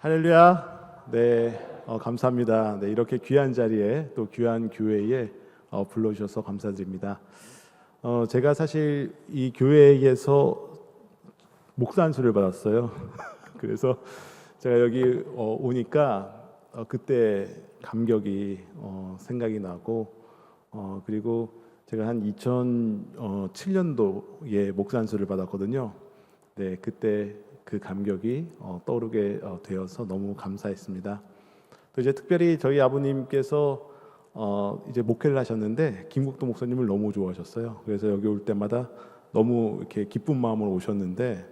할렐루야. 네, 감사합니다. 네, 이렇게 귀한 자리에 또 귀한 교회에 불러주셔서 감사드립니다. 제가 사실 이 교회에서 목사 안수를 받았어요. 그래서 제가 여기 오니까 그때 감격이 생각이 나고 그리고 제가 한 2007년도에 목사 안수를 받았거든요. 네, 그때 그 감격이 떠오르게 되어서 너무 감사했습니다. 또 이제 특별히 저희 아버님께서 이제 목회를 하셨는데 김국도 목사님을 너무 좋아하셨어요. 그래서 여기 올 때마다 너무 이렇게 기쁜 마음으로 오셨는데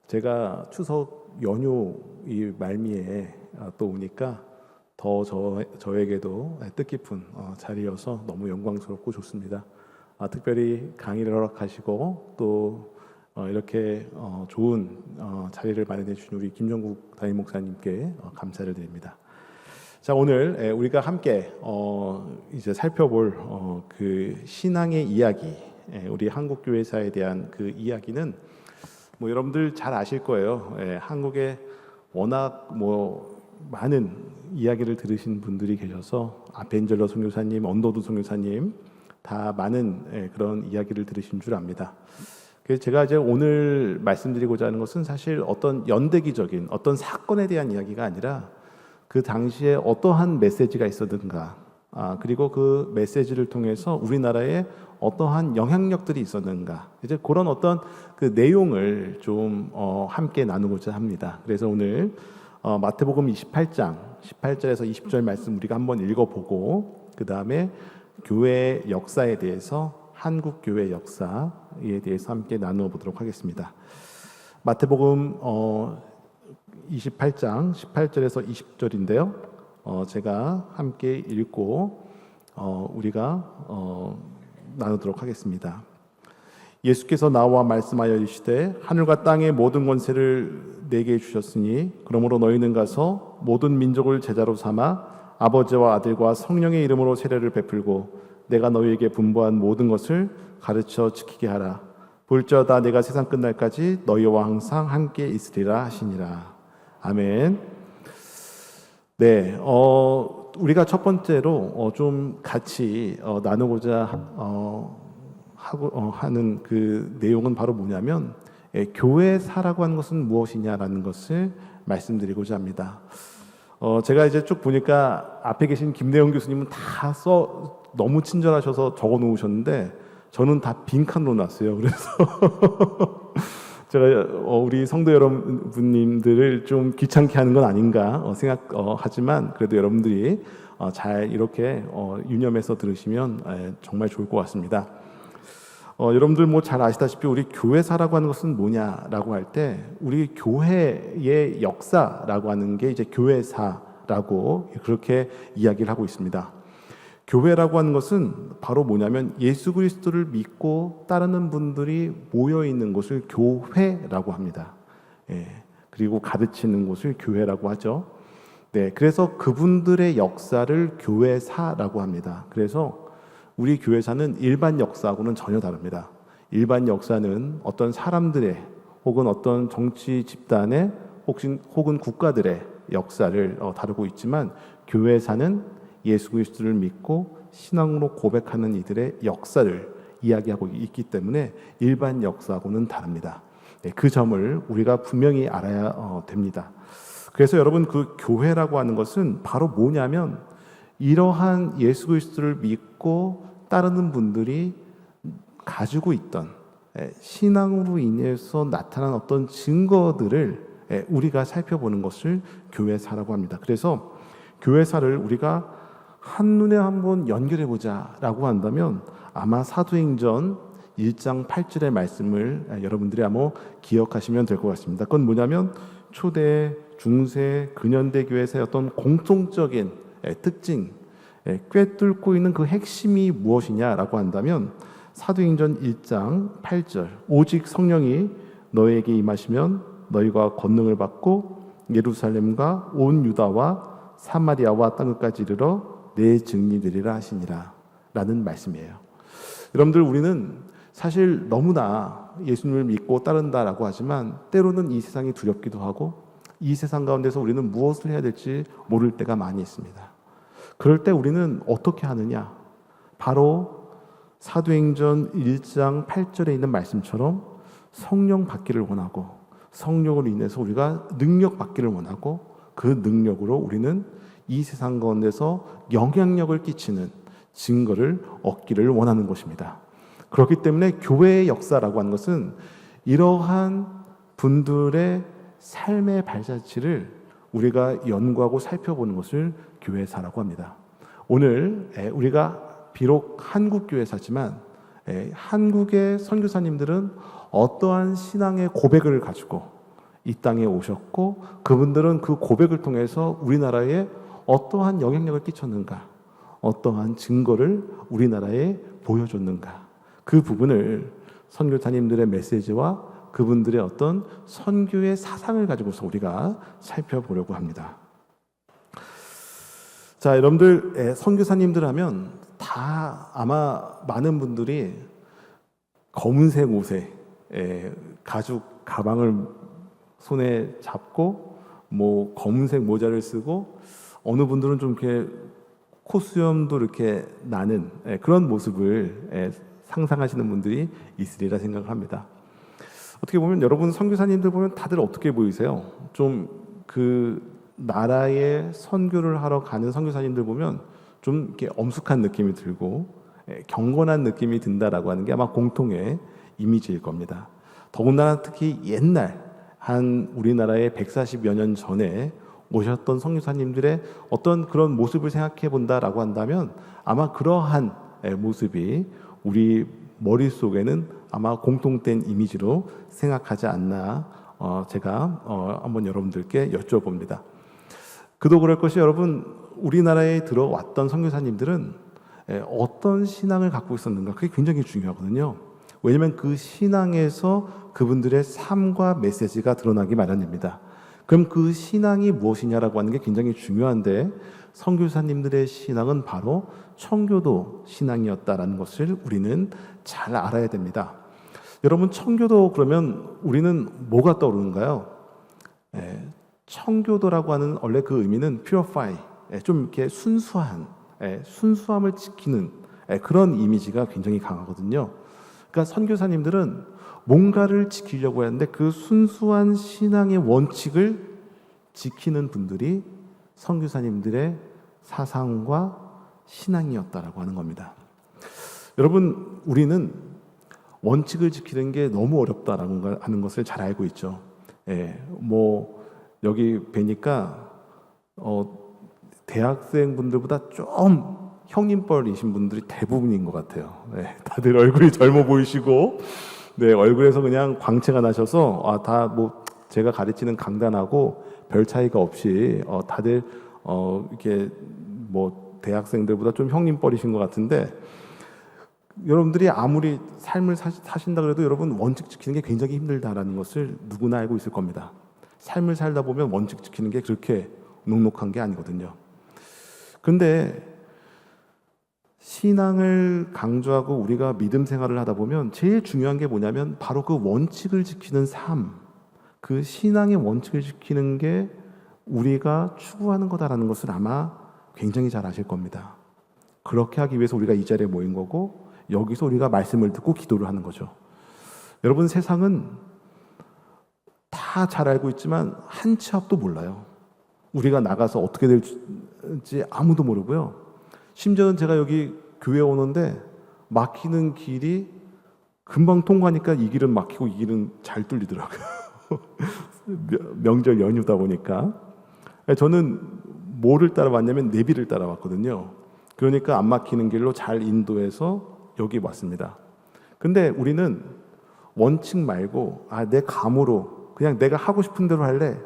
제가 추석 연휴 이 말미에 또 오니까 더 저에게도 뜻깊은 자리여서 너무 영광스럽고 좋습니다. 특별히 강의를 허락하시고 또 이렇게 좋은 자리를 마련해 주신 우리 김정국 담임 목사님께 감사를 드립니다. 자, 오늘 우리가 함께 이제 살펴볼 그 신앙의 이야기, 우리 한국 교회사에 대한 그 이야기는 뭐 여러분들 잘 아실 거예요. 한국에 워낙 뭐 많은 이야기를 들으신 분들이 계셔서 벤젤러 선교사님, 언더두 선교사님 다 많은 그런 이야기를 들으신 줄 압니다. 그래서 제가 이제 오늘 말씀드리고자 하는 것은 사실 어떤 연대기적인 어떤 사건에 대한 이야기가 아니라 그 당시에 어떠한 메시지가 있었는가, 그리고 그 메시지를 통해서 우리나라에 어떠한 영향력들이 있었는가, 이제 그런 어떤 그 내용을 좀 함께 나누고자 합니다. 그래서 오늘 마태복음 28장 18절에서 20절 말씀 우리가 한번 읽어보고 그 다음에 교회의 역사에 대해서 한국 교회 역사에 대해서 함께 나누어 보도록 하겠습니다. 마태복음 28장 18절에서 20절인데요. 제가 함께 읽고 우리가 나누도록 하겠습니다. 예수께서 나와 말씀하여 이르시되 하늘과 땅의 모든 권세를 내게 주셨으니 그러므로 너희는 가서 모든 민족을 제자로 삼아 아버지와 아들과 성령의 이름으로 세례를 베풀고 내가 너희에게 분부한 모든 것을 가르쳐 지키게 하라. 볼지어다 내가 세상 끝날까지 너희와 항상 함께 있으리라 하시니라. 아멘. 네, 우리가 첫 번째로 좀 같이 나누고자 하는 그 내용은 바로 뭐냐면 교회사라고 하는 것은 무엇이냐라는 것을 말씀드리고자 합니다. 제가 이제 쭉 보니까 앞에 계신 김대영 교수님은 다 너무 친절하셔서 적어 놓으셨는데 저는 다 빈칸으로 놨어요. 그래서 제가 우리 성도 여러분님들을 좀 귀찮게 하는 건 아닌가 생각하지만 그래도 여러분들이 잘 이렇게 유념해서 들으시면 정말 좋을 것 같습니다. 여러분들 뭐 잘 아시다시피 우리 교회사라고 하는 것은 뭐냐라고 할 때 우리 교회의 역사라고 하는 게 이제 교회사라고 그렇게 이야기를 하고 있습니다. 교회라고 하는 것은 바로 뭐냐면 예수 그리스도를 믿고 따르는 분들이 모여 있는 곳을 교회라고 합니다. 그리고 가르치는 곳을 교회라고 하죠. 네, 그래서 그분들의 역사를 교회사라고 합니다. 그래서 우리 교회사는 일반 역사하고는 전혀 다릅니다. 일반 역사는 어떤 사람들의 혹은 어떤 정치 집단의 혹은 국가들의 역사를 다루고 있지만 교회사는 예수 그리스도를 믿고 신앙으로 고백하는 이들의 역사를 이야기하고 있기 때문에 일반 역사하고는 다릅니다. 네, 그 점을 우리가 분명히 알아야 됩니다. 그래서 여러분 그 교회라고 하는 것은 바로 뭐냐면 이러한 예수 그리스도를 믿고 따르는 분들이 가지고 있던 신앙으로 인해서 나타난 어떤 증거들을 우리가 살펴보는 것을 교회사라고 합니다. 그래서 교회사를 우리가 한눈에 한번 연결해 보자라고 한다면 아마 사도행전 1장 8절의 말씀을 여러분들이 아마 기억하시면 될 것 같습니다. 그건 뭐냐면 초대, 중세, 근현대 교회사의 어떤 공통적인 특징, 꿰뚫고 있는 그 핵심이 무엇이냐라고 한다면 사도행전 1장 8절 오직 성령이 너희에게 임하시면 너희가 권능을 받고 예루살렘과 온 유다와 사마리아와 땅끝까지 이르러 내 증인이 되리라 하시니라 라는 말씀이에요. 여러분들 우리는 사실 너무나 예수님을 믿고 따른다라고 하지만 때로는 이 세상이 두렵기도 하고 이 세상 가운데서 우리는 무엇을 해야 될지 모를 때가 많이 있습니다. 그럴 때 우리는 어떻게 하느냐? 바로 사도행전 1장 8절에 있는 말씀처럼 성령 받기를 원하고, 성령으로 인해서 우리가 능력 받기를 원하고, 그 능력으로 우리는 이 세상 가운데서 영향력을 끼치는 증거를 얻기를 원하는 것입니다. 그렇기 때문에 교회의 역사라고 하는 것은 이러한 분들의 삶의 발자취를 우리가 연구하고 살펴보는 것을 교회사라고 합니다. 오늘 우리가 비록 한국 교회사지만 한국의 선교사님들은 어떠한 신앙의 고백을 가지고 이 땅에 오셨고, 그분들은 그 고백을 통해서 우리나라에 어떠한 영향력을 끼쳤는가, 어떠한 증거를 우리나라에 보여줬는가, 그 부분을 선교사님들의 메시지와 그분들의 어떤 선교의 사상을 가지고서 우리가 살펴보려고 합니다. 자, 여러분들 선교사님들 하면 다 아마 많은 분들이 검은색 옷에 가죽 가방을 손에 잡고 뭐 검은색 모자를 쓰고, 어느 분들은 좀 이렇게 콧수염도 이렇게 나는 그런 모습을 상상하시는 분들이 있으리라 생각을 합니다. 어떻게 보면 여러분 선교사님들 보면 다들 어떻게 보이세요? 좀 그 나라에 선교를 하러 가는 선교사님들 보면 좀 이렇게 엄숙한 느낌이 들고 경건한 느낌이 든다라고 하는 게 아마 공통의 이미지일 겁니다. 더군다나 특히 옛날 한 우리나라의 140여 년 전에 오셨던 선교사님들의 어떤 그런 모습을 생각해 본다라고 한다면 아마 그러한 모습이 우리 머릿속에는 아마 공통된 이미지로 생각하지 않나 제가 한번 여러분들께 여쭤봅니다. 그도 그럴 것이, 여러분 우리나라에 들어왔던 선교사님들은 어떤 신앙을 갖고 있었는가, 그게 굉장히 중요하거든요. 왜냐하면 그 신앙에서 그분들의 삶과 메시지가 드러나기 마련입니다. 그럼 그 신앙이 무엇이냐라고 하는 게 굉장히 중요한데, 선교사님들의 신앙은 바로 청교도 신앙이었다라는 것을 우리는 잘 알아야 됩니다. 여러분, 청교도 그러면 우리는 뭐가 떠오르는가요? 청교도라고 하는 원래 그 의미는 purify, 좀 이렇게 순수한, 순수함을 지키는 그런 이미지가 굉장히 강하거든요. 그러니까 선교사님들은 뭔가를 지키려고 하는데 그 순수한 신앙의 원칙을 지키는 분들이 선교사님들의 사상과 신앙이었다라고 하는 겁니다. 여러분, 우리는 원칙을 지키는 게 너무 어렵다라고 하는 것을 잘 알고 있죠. 뭐 여기 뵈니까 대학생분들보다 좀 형님뻘이신 분들이 대부분인 것 같아요. 다들 얼굴이 젊어 보이시고, 얼굴에서 그냥 광채가 나셔서 다 뭐 제가 가르치는 강단하고 별 차이가 없이 다들 이렇게 뭐 대학생들보다 좀 형님뻘이신 것 같은데, 여러분들이 아무리 삶을 사신다 그래도 여러분 원칙 지키는 게 굉장히 힘들다라는 것을 누구나 알고 있을 겁니다. 삶을 살다 보면 원칙 지키는 게 그렇게 녹록한 게 아니거든요. 그런데 신앙을 강조하고 우리가 믿음 생활을 하다 보면 제일 중요한 게 뭐냐면 바로 그 원칙을 지키는 삶, 그 신앙의 원칙을 지키는 게 우리가 추구하는 거다라는 것을 아마 굉장히 잘 아실 겁니다. 그렇게 하기 위해서 우리가 이 자리에 모인 거고, 여기서 우리가 말씀을 듣고 기도를 하는 거죠. 여러분, 세상은 다 잘 알고 있지만 한 치 앞도 몰라요. 우리가 나가서 어떻게 될지 아무도 모르고요. 심지어는 제가 여기 교회 오는데 막히는 길이 금방 통과하니까 이 길은 막히고 이 길은 잘 뚫리더라고요. 명절 연휴다 보니까. 저는 뭐를 따라왔냐면 내비를 따라왔거든요. 그러니까 안 막히는 길로 잘 인도해서 여기 왔습니다. 근데 우리는 원칙 말고 내 감으로 그냥 내가 하고 싶은 대로 할래.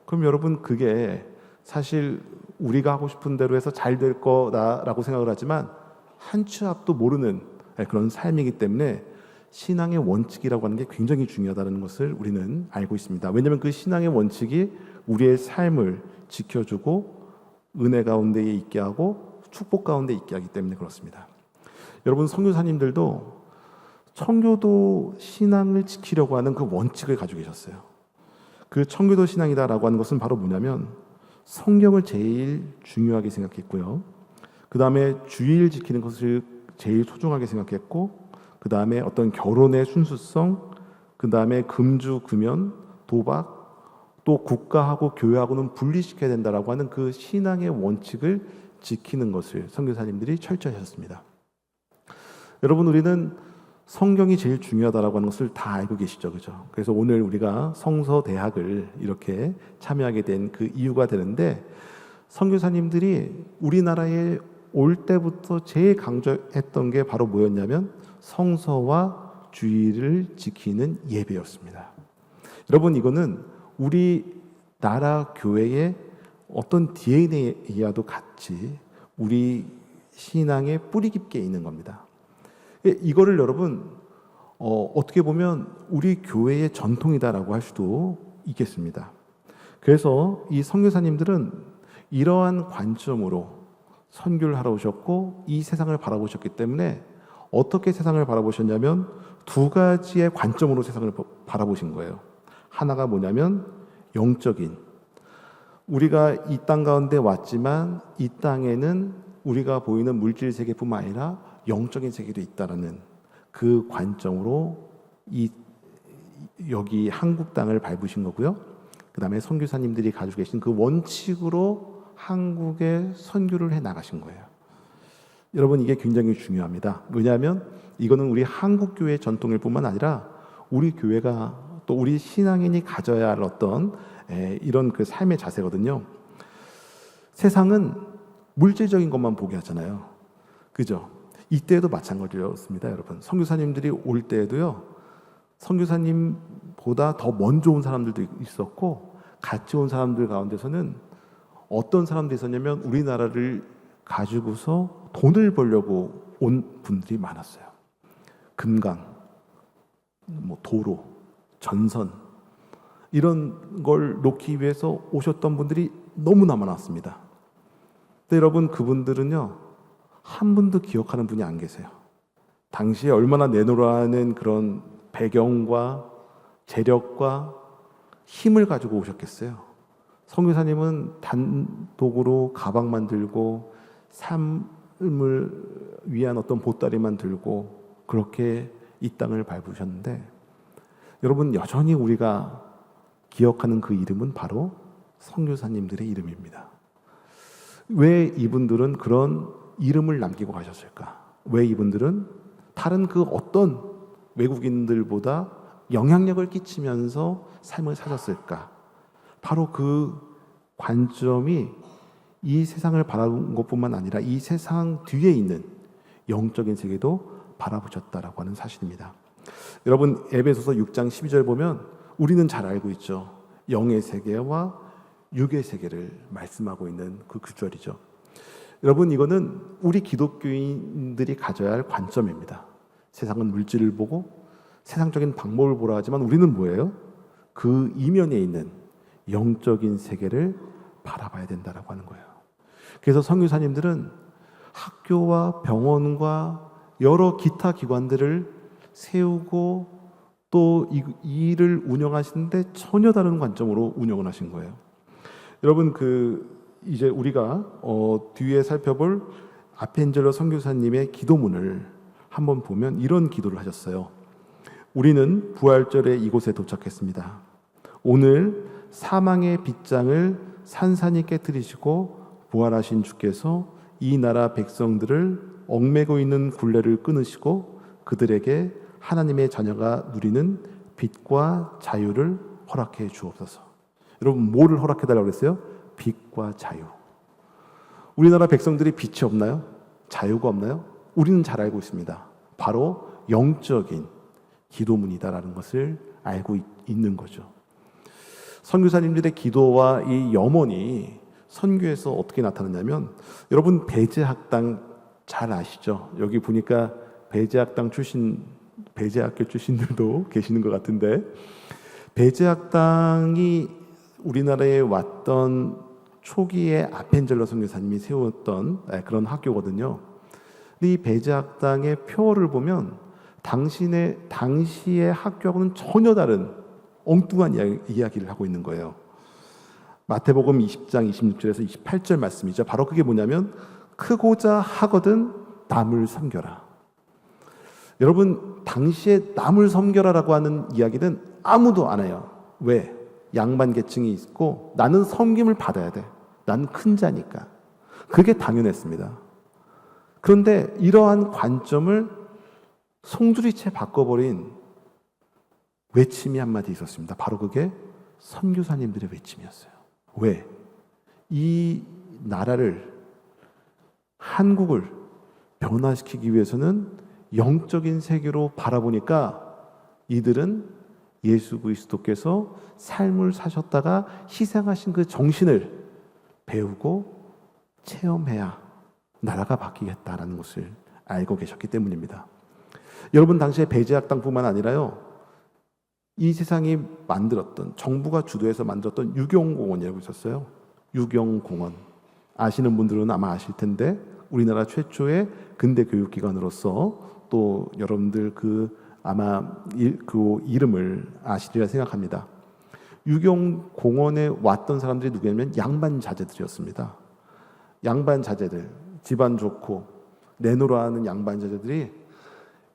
그럼 여러분, 그게 사실 우리가 하고 싶은 대로 해서 잘 될 거다라고 생각을 하지만 한 치 앞도 모르는 그런 삶이기 때문에 신앙의 원칙이라고 하는 게 굉장히 중요하다는 것을 우리는 알고 있습니다. 왜냐하면 그 신앙의 원칙이 우리의 삶을 지켜주고 은혜 가운데 있게 하고 축복 가운데 있게 하기 때문에 그렇습니다. 여러분, 선교사님들도 청교도 신앙을 지키려고 하는 그 원칙을 가지고 계셨어요. 그 청교도 신앙이다라고 하는 것은 바로 뭐냐면 성경을 제일 중요하게 생각했고요. 그 다음에 주의를 지키는 것을 제일 소중하게 생각했고, 그 다음에 어떤 결혼의 순수성, 그 다음에 금주, 금연, 도박, 또 국가하고 교회하고는 분리시켜야 된다라고 하는 그 신앙의 원칙을 지키는 것을 선교사님들이 철저히 하셨습니다. 여러분, 우리는 성경이 제일 중요하다라고 하는 것을 다 알고 계시죠, 그죠? 그래서 오늘 우리가 성서대학을 이렇게 참여하게 된 그 이유가 되는데, 선교사님들이 우리나라에 올 때부터 제일 강조했던 게 바로 뭐였냐면 성서와 주의를 지키는 예배였습니다. 여러분, 이거는 우리나라 교회의 어떤 DNA와도 같이 우리 신앙에 뿌리 깊게 있는 겁니다. 이거를 여러분 어떻게 보면 우리 교회의 전통이다라고 할 수도 있겠습니다. 그래서 이 선교사님들은 이러한 관점으로 선교를 하러 오셨고 이 세상을 바라보셨기 때문에 어떻게 세상을 바라보셨냐면 두 가지의 관점으로 세상을 바라보신 거예요. 하나가 뭐냐면 영적인, 우리가 이 땅 가운데 왔지만 이 땅에는 우리가 보이는 물질 세계뿐만 아니라 영적인 세계도 있다라는 그 관점으로 여기 한국 땅을 밟으신 거고요. 그 다음에 선교사님들이 가지고 계신 그 원칙으로 한국에 선교를 해 나가신 거예요. 여러분, 이게 굉장히 중요합니다. 왜냐하면 이거는 우리 한국 교회의 전통일 뿐만 아니라 우리 교회가 또 우리 신앙인이 가져야 할 어떤 이런 그 삶의 자세거든요. 세상은 물질적인 것만 보게 하잖아요. 그죠? 이때도 마찬가지였습니다, 여러분. 선교사님들이 올 때에도요, 선교사님보다 더 먼저 온 사람들도 있었고, 같이 온 사람들 가운데서는 어떤 사람들이 있었냐면 우리나라를 가지고서 돈을 벌려고 온 분들이 많았어요. 금강, 도로, 전선, 이런 걸 놓기 위해서 오셨던 분들이 너무나 많았습니다. 근데 여러분, 그분들은요, 한 분도 기억하는 분이 안 계세요. 당시에 얼마나 내놓으라는 그런 배경과 재력과 힘을 가지고 오셨겠어요. 선교사님은 단독으로 가방만 들고 삶을 위한 어떤 보따리만 들고 그렇게 이 땅을 밟으셨는데, 여러분, 여전히 우리가 기억하는 그 이름은 바로 선교사님들의 이름입니다. 왜 이분들은 그런 이름을 남기고 가셨을까? 왜 이분들은 다른 그 어떤 외국인들보다 영향력을 끼치면서 삶을 사셨을까? 바로 그 관점이 이 세상을 바라본 것뿐만 아니라 이 세상 뒤에 있는 영적인 세계도 바라보셨다라고 하는 사실입니다. 여러분, 에베소서 6장 12절 보면 우리는 잘 알고 있죠. 영의 세계와 육의 세계를 말씀하고 있는 그 구절이죠. 여러분, 이거는 우리 기독교인들이 가져야 할 관점입니다. 세상은 물질을 보고 세상적인 방법을 보라 하지만 우리는 뭐예요? 그 이면에 있는 영적인 세계를 바라봐야 된다라고 하는 거예요. 그래서 선교사님들은 학교와 병원과 여러 기타 기관들을 세우고 또 이 일을 운영하시는데 전혀 다른 관점으로 운영을 하신 거예요. 여러분, 이제 우리가 뒤에 살펴볼 아펜젤러 선교사님의 기도문을 한번 보면 이런 기도를 하셨어요. 우리는 부활절에 이곳에 도착했습니다. 오늘 사망의 빗장을 산산히 깨뜨리시고 부활하신 주께서 이 나라 백성들을 얽매고 있는 굴레를 끊으시고 그들에게 하나님의 자녀가 누리는 빛과 자유를 허락해 주옵소서. 여러분, 뭐를 허락해 달라고 그랬어요? 빛과 자유. 우리나라 백성들이 빛이 없나요? 자유가 없나요? 우리는 잘 알고 있습니다. 바로 영적인 기도문이다라는 것을 알고 있는 거죠. 선교사님들의 기도와 이 염원이 선교에서 어떻게 나타났냐면, 여러분, 배제학당 잘 아시죠? 여기 보니까 배제학교 출신들도 계시는 것 같은데, 배제학당이 우리나라에 왔던 초기에 아펜젤러 선교사님이 세웠던 그런 학교거든요. 근데 이 배제학당의 표어를 보면 당시의 학교하고는 전혀 다른 엉뚱한 이야기를 하고 있는 거예요. 마태복음 20장 26절에서 28절 말씀이죠. 바로 그게 뭐냐면 크고자 하거든 남을 섬겨라. 여러분, 당시에 남을 섬겨라라고 하는 이야기는 아무도 안 해요. 왜? 양반 계층이 있고 나는 섬김을 받아야 돼. 난 큰 자니까. 그게 당연했습니다. 그런데 이러한 관점을 송두리째 바꿔버린 외침이 한마디 있었습니다. 바로 그게 선교사님들의 외침이었어요. 왜? 이 나라를, 한국을 변화시키기 위해서는 영적인 세계로 바라보니까 이들은 예수 그리스도께서 삶을 사셨다가 희생하신 그 정신을 배우고 체험해야 나라가 바뀌겠다라는 것을 알고 계셨기 때문입니다. 여러분, 당시에 배제학당뿐만 아니라요, 이 세상이 만들었던, 정부가 주도해서 만들었던 유경공원이라고 있었어요. 유경공원. 아시는 분들은 아마 아실 텐데 우리나라 최초의 근대 교육기관으로서 또 여러분들 아마 그 이름을 아시리라 생각합니다. 유경공원에 왔던 사람들이 누구냐면 양반자제들이었습니다. 양반자제들, 집안 좋고 내노라 하는 양반자제들이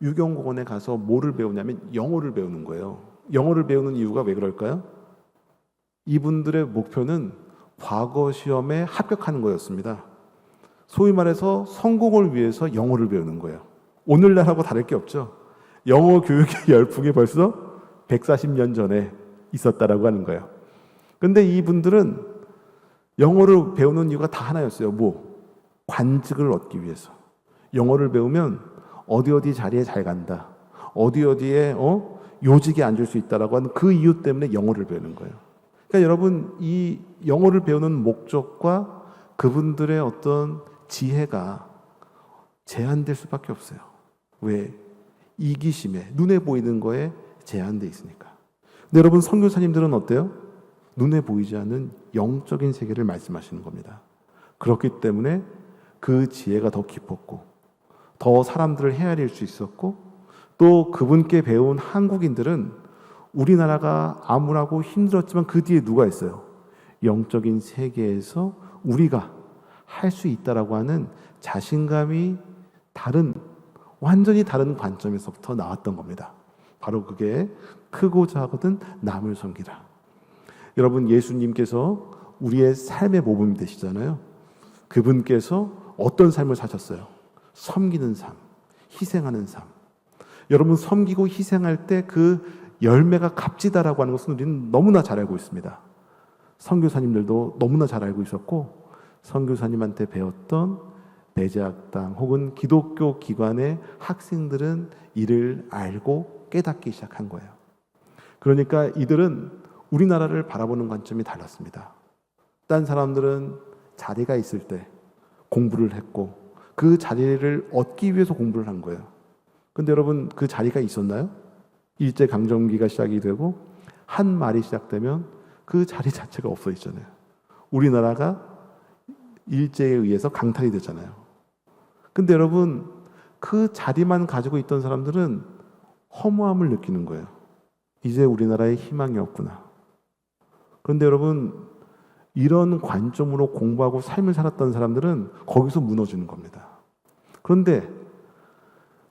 유경공원에 가서 뭐를 배우냐면 영어를 배우는 거예요. 영어를 배우는 이유가 왜 그럴까요? 이분들의 목표는 과거 시험에 합격하는 거였습니다. 소위 말해서 성공을 위해서 영어를 배우는 거예요. 오늘날하고 다를 게 없죠. 영어 교육의 열풍이 벌써 140년 전에 있었다라고 하는 거예요. 근데 이분들은 영어를 배우는 이유가 다 하나였어요. 관직을 얻기 위해서. 영어를 배우면 어디 자리에 잘 간다. 어디에 요직에 앉을 수 있다라고 하는 그 이유 때문에 영어를 배우는 거예요. 그러니까 여러분, 이 영어를 배우는 목적과 그분들의 어떤 지혜가 제한될 수밖에 없어요. 왜? 이기심에, 눈에 보이는 거에 제한돼 있으니까. 근데 여러분, 선교사님들은 어때요? 눈에 보이지 않는 영적인 세계를 말씀하시는 겁니다. 그렇기 때문에 그 지혜가 더 깊었고 더 사람들을 헤아릴 수 있었고, 또 그분께 배운 한국인들은 우리나라가 암울하고 힘들었지만 그 뒤에 누가 있어요? 영적인 세계에서 우리가 할 수 있다라고 하는 자신감이 완전히 다른 관점에서부터 나왔던 겁니다. 바로 그게 크고자 하거든 남을 섬기라. 여러분, 예수님께서 우리의 삶의 모범이 되시잖아요. 그분께서 어떤 삶을 사셨어요? 섬기는 삶, 희생하는 삶. 여러분, 섬기고 희생할 때 그 열매가 값지다라고 하는 것은 우리는 너무나 잘 알고 있습니다. 선교사님들도 너무나 잘 알고 있었고, 선교사님한테 배웠던 배제학당 혹은 기독교 기관의 학생들은 이를 알고 깨닫기 시작한 거예요. 그러니까 이들은 우리나라를 바라보는 관점이 달랐습니다. 딴 사람들은 자리가 있을 때 공부를 했고 그 자리를 얻기 위해서 공부를 한 거예요. 근데 여러분, 그 자리가 있었나요? 일제강점기가 시작이 되고 한 말이 시작되면 그 자리 자체가 없어지잖아요. 우리나라가 일제에 의해서 강탈이 됐잖아요. 근데 여러분, 그 자리만 가지고 있던 사람들은 허무함을 느끼는 거예요. 이제 우리나라에 희망이 없구나. 그런데 여러분, 이런 관점으로 공부하고 삶을 살았던 사람들은 거기서 무너지는 겁니다. 그런데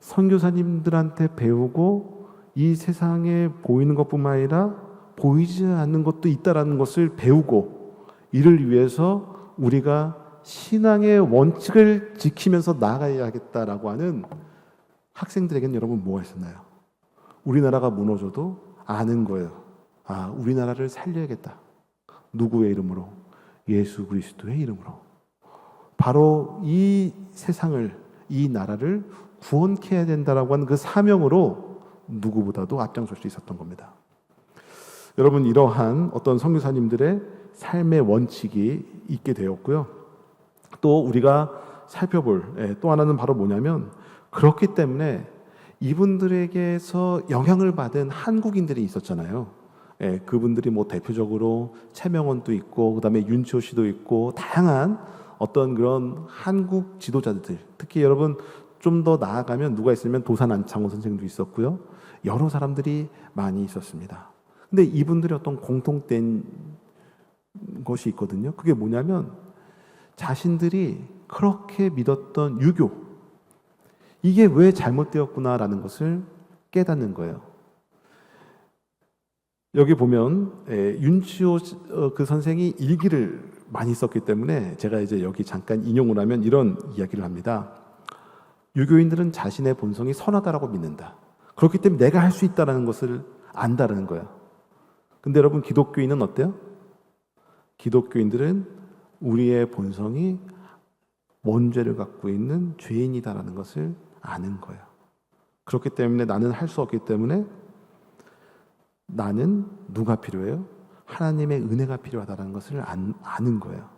선교사님들한테 배우고 이 세상에 보이는 것뿐만 아니라 보이지 않는 것도 있다라는 것을 배우고 이를 위해서 우리가 신앙의 원칙을 지키면서 나아가야겠다라고 하는 학생들에게는 여러분 뭐가 있었나요? 우리나라가 무너져도 아는 거예요. 우리나라를 살려야겠다. 누구의 이름으로? 예수 그리스도의 이름으로. 바로 이 세상을, 이 나라를 구원케 해야 된다라고 하는 그 사명으로 누구보다도 앞장설 수 있었던 겁니다. 여러분, 이러한 어떤 선교사님들의 삶의 원칙이 있게 되었고요. 또 우리가 살펴볼 또 하나는 바로 뭐냐면, 그렇기 때문에 이분들에게서 영향을 받은 한국인들이 있었잖아요. 그분들이 대표적으로 최명원도 있고 그다음에 윤치호 씨도 있고 다양한 어떤 그런 한국 지도자들, 특히 여러분 좀 더 나아가면 누가 있으면 도산 안창호 선생도 있었고요. 여러 사람들이 많이 있었습니다. 근데 이분들이 어떤 공통된 것이 있거든요. 그게 뭐냐면 자신들이 그렇게 믿었던 유교, 이게 왜 잘못되었구나라는 것을 깨닫는 거예요. 여기 보면 윤치호 그 선생이 일기를 많이 썼기 때문에 제가 이제 여기 잠깐 인용을 하면 이런 이야기를 합니다. 유교인들은 자신의 본성이 선하다라고 믿는다. 그렇기 때문에 내가 할 수 있다라는 것을 안다라는 거예요. 근데 여러분, 기독교인은 어때요? 기독교인들은 우리의 본성이 원죄를 갖고 있는 죄인이다라는 것을 아는 거예요. 그렇기 때문에 나는 할 수 없기 때문에 나는 누가 필요해요? 하나님의 은혜가 필요하다는 것을 아는 거예요.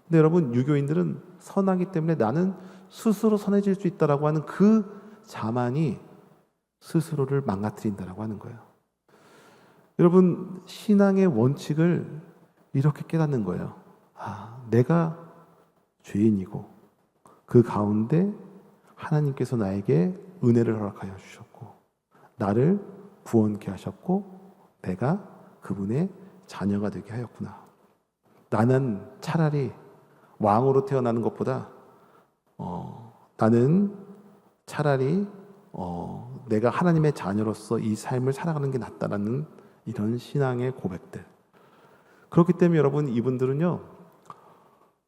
근데 여러분, 유교인들은 선하기 때문에 나는 스스로 선해질 수 있다라고 하는 그 자만이 스스로를 망가뜨린다라고 하는 거예요. 여러분, 신앙의 원칙을 이렇게 깨닫는 거예요. 내가 죄인이고 그 가운데 하나님께서 나에게 은혜를 허락하여 주셨고 나를 구원케 하셨고 내가 그분의 자녀가 되게 하였구나. 나는 차라리 왕으로 태어나는 것보다 나는 차라리 내가 하나님의 자녀로서 이 삶을 살아가는 게 낫다라는 이런 신앙의 고백들. 그렇기 때문에 여러분, 이분들은요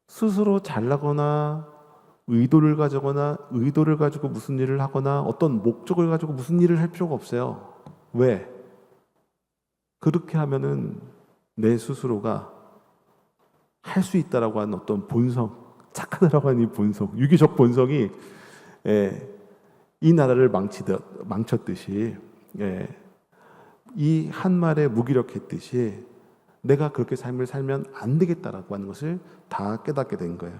스스로 잘나거나 의도를 가지고 무슨 일을 하거나 어떤 목적을 가지고 무슨 일을 할 필요가 없어요. 왜? 그렇게 하면은 내 스스로가 할 수 있다라고 하는 어떤 본성, 착하다라고 하는 이 본성, 유기적 본성이 이 나라를 망쳤듯이 이 한 말에 무기력했듯이 내가 그렇게 삶을 살면 안 되겠다라고 하는 것을 다 깨닫게 된 거예요.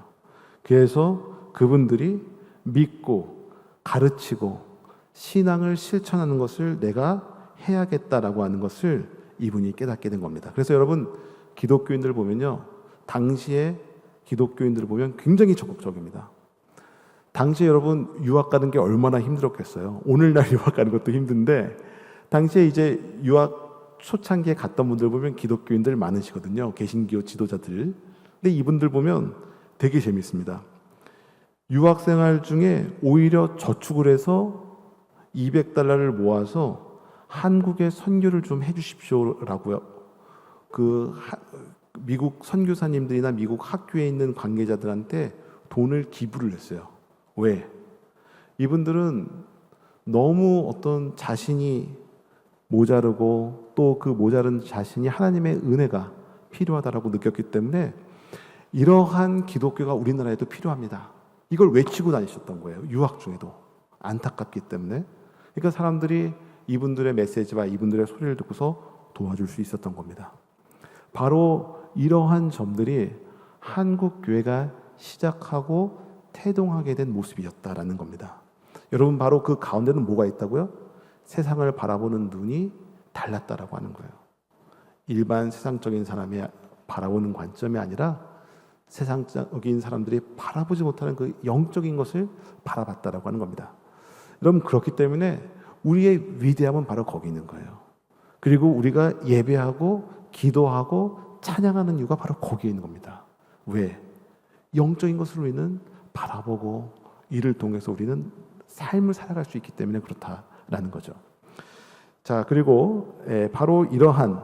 그래서 그분들이 믿고 가르치고 신앙을 실천하는 것을 내가 해야겠다라고 하는 것을 이분이 깨닫게 된 겁니다. 그래서 여러분, 기독교인들 보면요, 당시에 기독교인들을 보면 굉장히 적극적입니다. 당시에 여러분, 유학 가는 게 얼마나 힘들었겠어요. 오늘날 유학 가는 것도 힘든데 당시에 이제 유학 초창기에 갔던 분들 보면 기독교인들 많으시거든요. 개신교 지도자들. 근데 이분들 보면 되게 재밌습니다. 유학생활 중에 오히려 저축을 해서 $200를 모아서 한국에 선교를 좀 해주십시오라고요. 미국 선교사님들이나 미국 학교에 있는 관계자들한테 돈을 기부를 했어요. 왜? 이분들은 너무 어떤 자신이 모자르고 또 그 모자른 자신이 하나님의 은혜가 필요하다라고 느꼈기 때문에 이러한 기독교가 우리나라에도 필요합니다. 이걸 외치고 다니셨던 거예요. 유학 중에도. 안타깝기 때문에. 그러니까 사람들이 이분들의 메시지와 이분들의 소리를 듣고서 도와줄 수 있었던 겁니다. 바로 이러한 점들이 한국 교회가 시작하고 태동하게 된 모습이었다라는 겁니다. 여러분, 바로 그 가운데는 뭐가 있다고요? 세상을 바라보는 눈이 달랐다라고 하는 거예요. 일반 세상적인 사람이 바라보는 관점이 아니라 세상적인 사람들이 바라보지 못하는 그 영적인 것을 바라봤다라고 하는 겁니다. 여러분, 그렇기 때문에 우리의 위대함은 바로 거기 있는 거예요. 그리고 우리가 예배하고 기도하고 찬양하는 이유가 바로 거기에 있는 겁니다. 왜? 영적인 것을 우리는 바라보고 이를 통해서 우리는 삶을 살아갈 수 있기 때문에 그렇다라는 거죠. 자, 그리고 바로 이러한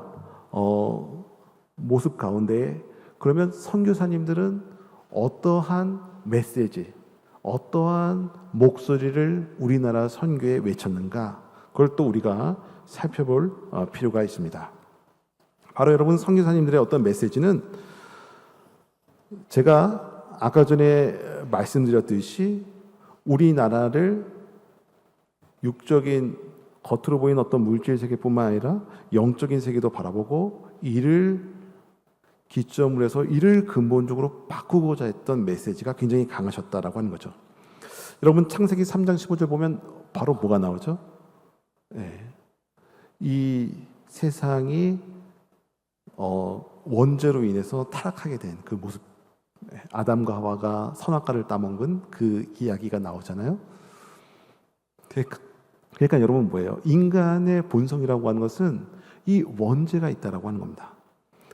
모습 가운데 그러면 선교사님들은 어떠한 메시지, 어떠한 목소리를 우리나라 선교에 외쳤는가? 그걸 또 우리가 살펴볼 필요가 있습니다. 바로 여러분, 선교사님들의 어떤 메시지는 제가 아까 전에 말씀드렸듯이 우리나라를 육적인 겉으로 보이는 어떤 물질 세계뿐만 아니라 영적인 세계도 바라보고 이를 기점으로 해서 이를 근본적으로 바꾸고자 했던 메시지가 굉장히 강하셨다라고 하는 거죠. 여러분, 창세기 3장 15절 보면 바로 뭐가 나오죠? 이 세상이 원죄로 인해서 타락하게 된 그 모습, 아담과 하와가 선악과를 따먹은 그 이야기가 나오잖아요. 그러니까 여러분, 뭐예요? 인간의 본성이라고 하는 것은 이 원죄가 있다라고 하는 겁니다.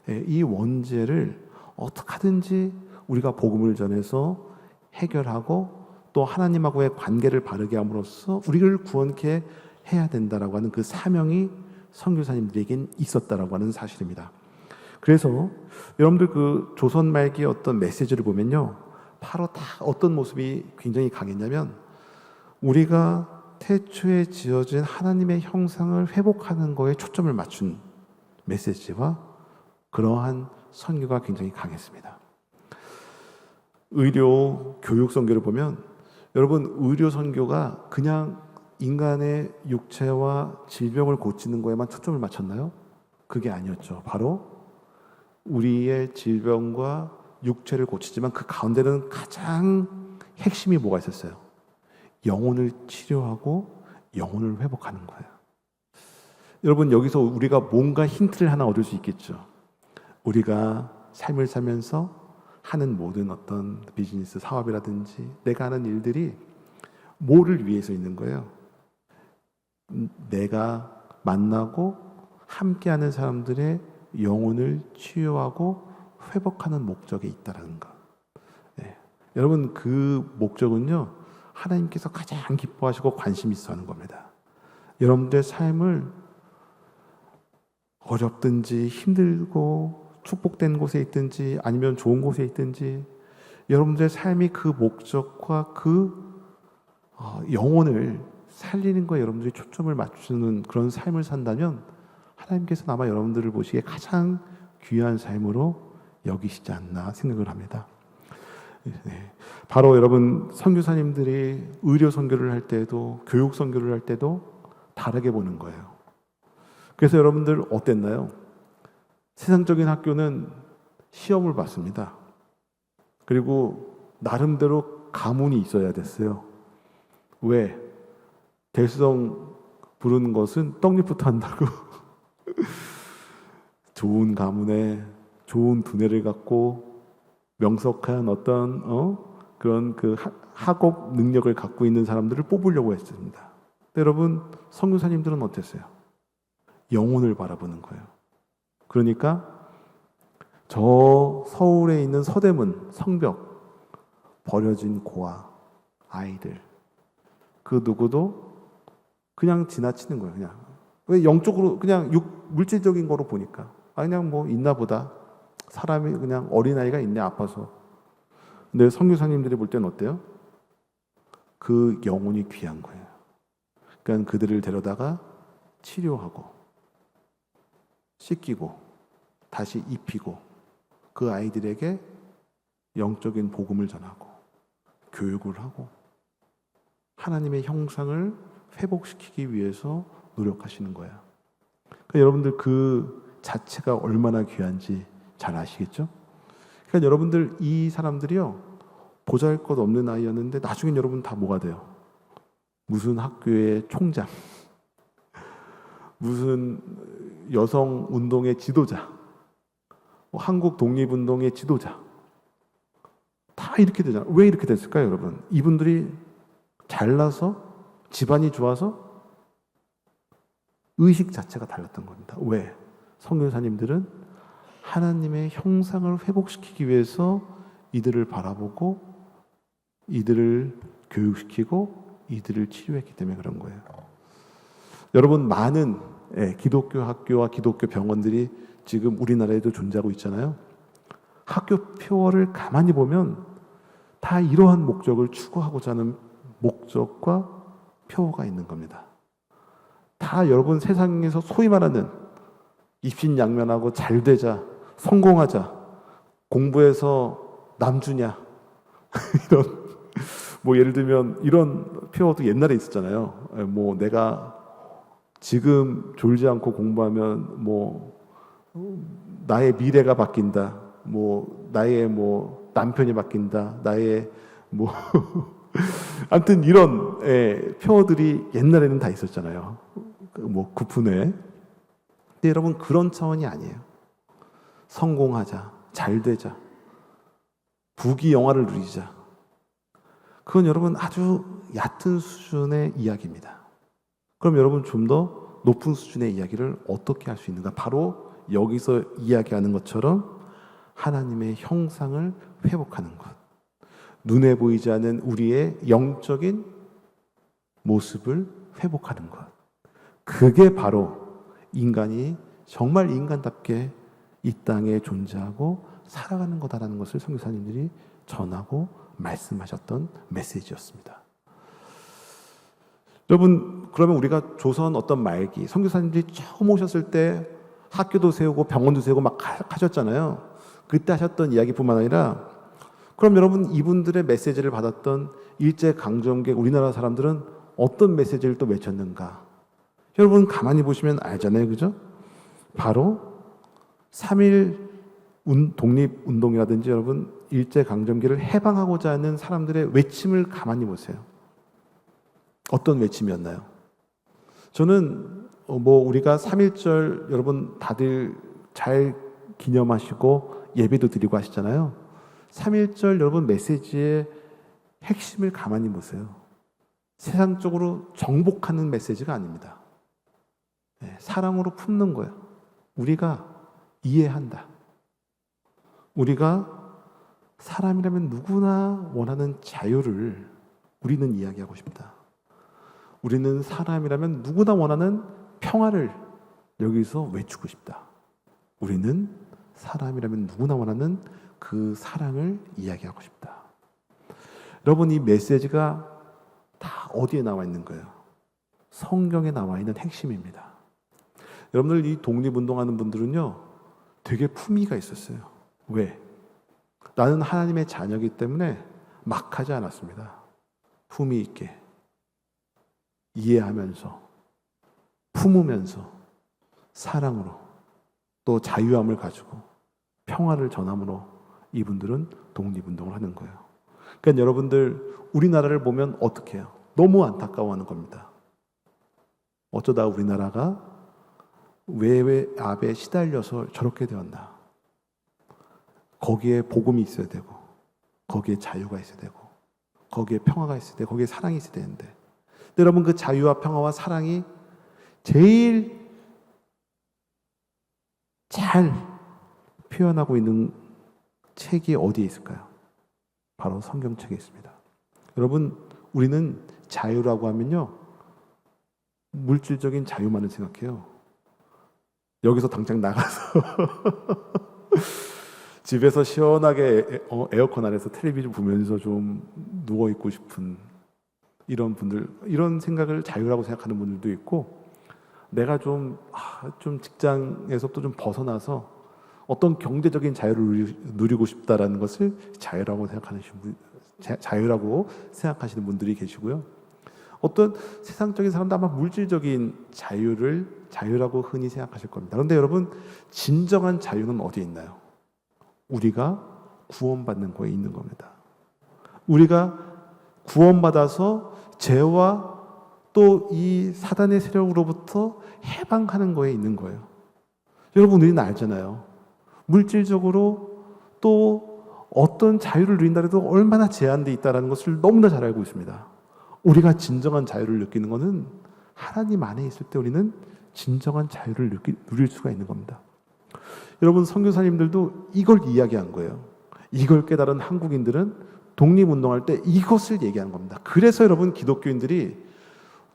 이 원죄를 어떻게 하든지 우리가 복음을 전해서 해결하고 또 하나님하고의 관계를 바르게 함으로써 우리를 구원케 해야 된다라고 하는 그 사명이 선교사님들에겐 있었다라고 하는 사실입니다. 그래서 여러분들 그 조선 말기의 어떤 메시지를 보면요, 바로 다 어떤 모습이 굉장히 강했냐면 우리가 태초에 지어진 하나님의 형상을 회복하는 거에 초점을 맞춘 메시지와 그러한 선교가 굉장히 강했습니다. 의료 교육 선교를 보면 여러분, 의료 선교가 그냥 인간의 육체와 질병을 고치는 거에만 초점을 맞췄나요? 그게 아니었죠. 바로 우리의 질병과 육체를 고치지만 그 가운데는 가장 핵심이 뭐가 있었어요? 영혼을 치료하고 영혼을 회복하는 거예요. 여러분, 여기서 우리가 뭔가 힌트를 하나 얻을 수 있겠죠. 우리가 삶을 살면서 하는 모든 어떤 비즈니스 사업이라든지 내가 하는 일들이 뭐를 위해서 있는 거예요? 내가 만나고 함께하는 사람들의 영혼을 치유하고 회복하는 목적에 있다는 것. 네. 여러분, 그 목적은요, 하나님께서 가장 기뻐하시고 관심 있어 하는 겁니다. 여러분들의 삶을 어렵든지 힘들고 축복된 곳에 있든지 아니면 좋은 곳에 있든지 여러분들의 삶이 그 목적과 그 영혼을 살리는 거에 여러분들이 초점을 맞추는 그런 삶을 산다면 하나님께서 아마 여러분들을 보시기에 가장 귀한 삶으로 여기시지 않나 생각을 합니다. 네. 바로 여러분, 선교사님들이 의료 선교를 할 때도 교육 선교를 할 때도 다르게 보는 거예요. 그래서 여러분들 어땠나요? 세상적인 학교는 시험을 봤습니다. 그리고 나름대로 가문이 있어야 됐어요. 왜? 대수성 부르는 것은 떡잎부터 한다고. 좋은 가문에 좋은 두뇌를 갖고 명석한 어떤 그런 그 학업 능력을 갖고 있는 사람들을 뽑으려고 했습니다. 여러분, 선교사님들은 어땠어요? 영혼을 바라보는 거예요. 그러니까 저 서울에 있는 서대문 성벽 버려진 고아 아이들 그 누구도 그냥 지나치는 거예요. 그냥 왜 영적으로 그냥 물질적인 거로 보니까 그냥 뭐 있나 보다. 사람이 그냥 어린아이가 있네, 아파서. 근데 선교사님들이 볼 때는 어때요? 그 영혼이 귀한 거예요. 그러니까 그들을 데려다가 치료하고 씻기고 다시 입히고 그 아이들에게 영적인 복음을 전하고 교육을 하고 하나님의 형상을 회복시키기 위해서 노력하시는 거예요. 그러니까 여러분들 그 자체가 얼마나 귀한지 잘 아시겠죠? 그러니까 여러분들 이 사람들이요, 보잘것없는 아이였는데 나중엔 여러분 다 뭐가 돼요? 무슨 학교의 총장, 무슨 여성 운동의 지도자, 한국 독립운동의 지도자, 다 이렇게 되잖아요. 왜 이렇게 됐을까요, 여러분? 이분들이 잘나서 집안이 좋아서 의식 자체가 달랐던 겁니다. 왜? 선교사님들은 하나님의 형상을 회복시키기 위해서 이들을 바라보고 이들을 교육시키고 이들을 치료했기 때문에 그런 거예요. 여러분, 많은 기독교 학교와 기독교 병원들이 지금 우리나라에도 존재하고 있잖아요. 학교 표어를 가만히 보면 다 이러한 목적을 추구하고자 하는 목적과 표어가 있는 겁니다. 다 여러분 세상에서 소위 말하는 입신양면하고 잘되자, 성공하자, 공부해서 남주냐 이런 뭐 예를 들면 이런 표어도 옛날에 있었잖아요. 뭐 내가 지금 졸지 않고 공부하면 뭐 나의 미래가 바뀐다. 뭐 나의 뭐 남편이 바뀐다. 나의 뭐 아무튼 이런 표어들이 옛날에는 다 있었잖아요. 뭐 구푼에. 근데 여러분 그런 차원이 아니에요. 성공하자, 잘되자, 부귀영화를 누리자. 그건 여러분 아주 얕은 수준의 이야기입니다. 그럼 여러분 좀 더 높은 수준의 이야기를 어떻게 할 수 있는가? 바로 여기서 이야기하는 것처럼 하나님의 형상을 회복하는 것. 눈에 보이지 않는 우리의 영적인 모습을 회복하는 것. 그게 바로 인간이 정말 인간답게 이 땅에 존재하고 살아가는 거다라는 것을 선교사님들이 전하고 말씀하셨던 메시지였습니다. 여러분, 그러면 우리가 조선 어떤 말기, 선교사님들이 처음 오셨을 때 학교도 세우고 병원도 세우고 막 하셨잖아요. 그때 하셨던 이야기뿐만 아니라, 그럼 여러분 이분들의 메시지를 받았던 일제강점기 우리나라 사람들은 어떤 메시지를 또 외쳤는가? 여러분 가만히 보시면 알잖아요. 그죠? 바로 3.1 독립운동이라든지 여러분 일제강점기를 해방하고자 하는 사람들의 외침을 가만히 보세요. 어떤 외침이었나요? 저는 우리가 3.1절 여러분 다들 잘 기념하시고 예배도 드리고 하시잖아요. 3.1절 여러분 메시지의 핵심을 가만히 보세요. 세상적으로 정복하는 메시지가 아닙니다. 사랑으로 품는 거예요. 우리가 이해한다. 우리가 사람이라면 누구나 원하는 자유를 우리는 이야기하고 싶다. 우리는 사람이라면 누구나 원하는 평화를 여기서 외치고 싶다. 우리는 사람이라면 누구나 원하는 그 사랑을 이야기하고 싶다. 여러분, 이 메시지가 다 어디에 나와 있는 거예요? 성경에 나와 있는 핵심입니다. 여러분들 이 독립운동하는 분들은요, 되게 품위가 있었어요. 왜? 나는 하나님의 자녀이기 때문에 막 하지 않았습니다. 품위 있게 이해하면서 품으면서 사랑으로 또 자유함을 가지고 평화를 전함으로 이분들은 독립운동을 하는 거예요. 그러니까 여러분들 우리나라를 보면 어떻게 해요? 너무 안타까워하는 겁니다. 어쩌다 우리나라가 외압에 시달려서 저렇게 되었나? 거기에 복음이 있어야 되고 거기에 자유가 있어야 되고 거기에 평화가 있어야 되고 거기에 사랑이 있어야 되는데, 근데 여러분 그 자유와 평화와 사랑이 제일 잘 표현하고 있는 책이 어디에 있을까요? 바로 성경책에 있습니다. 여러분, 우리는 자유라고 하면요, 물질적인 자유만을 생각해요. 여기서 당장 나가서 집에서 시원하게 에어컨 안에서 텔레비전 보면서 좀 누워있고 싶은 이런 분들, 이런 생각을 자유라고 생각하는 분들도 있고, 내가 좀 직장에서부터 좀 벗어나서 어떤 경제적인 자유를 누리고 싶다라는 것을 자유라고 생각하시는 분들이 계시고요. 어떤 세상적인 사람도 아마 물질적인 자유라고 흔히 생각하실 겁니다. 그런데 여러분, 진정한 자유는 어디에 있나요? 우리가 구원받는 거에 있는 겁니다. 우리가 구원받아서 죄와 또 이 사단의 세력으로부터 해방하는 거에 있는 거예요. 여러분, 우리는 알잖아요. 물질적으로 또 어떤 자유를 누린다 해도 얼마나 제한되어 있다는 것을 너무나 잘 알고 있습니다. 우리가 진정한 자유를 느끼는 것은 하나님 안에 있을 때 우리는 진정한 자유를 누릴 수가 있는 겁니다. 여러분, 선교사님들도 이걸 이야기한 거예요. 이걸 깨달은 한국인들은 독립운동할 때 이것을 얘기하는 겁니다. 그래서 여러분, 기독교인들이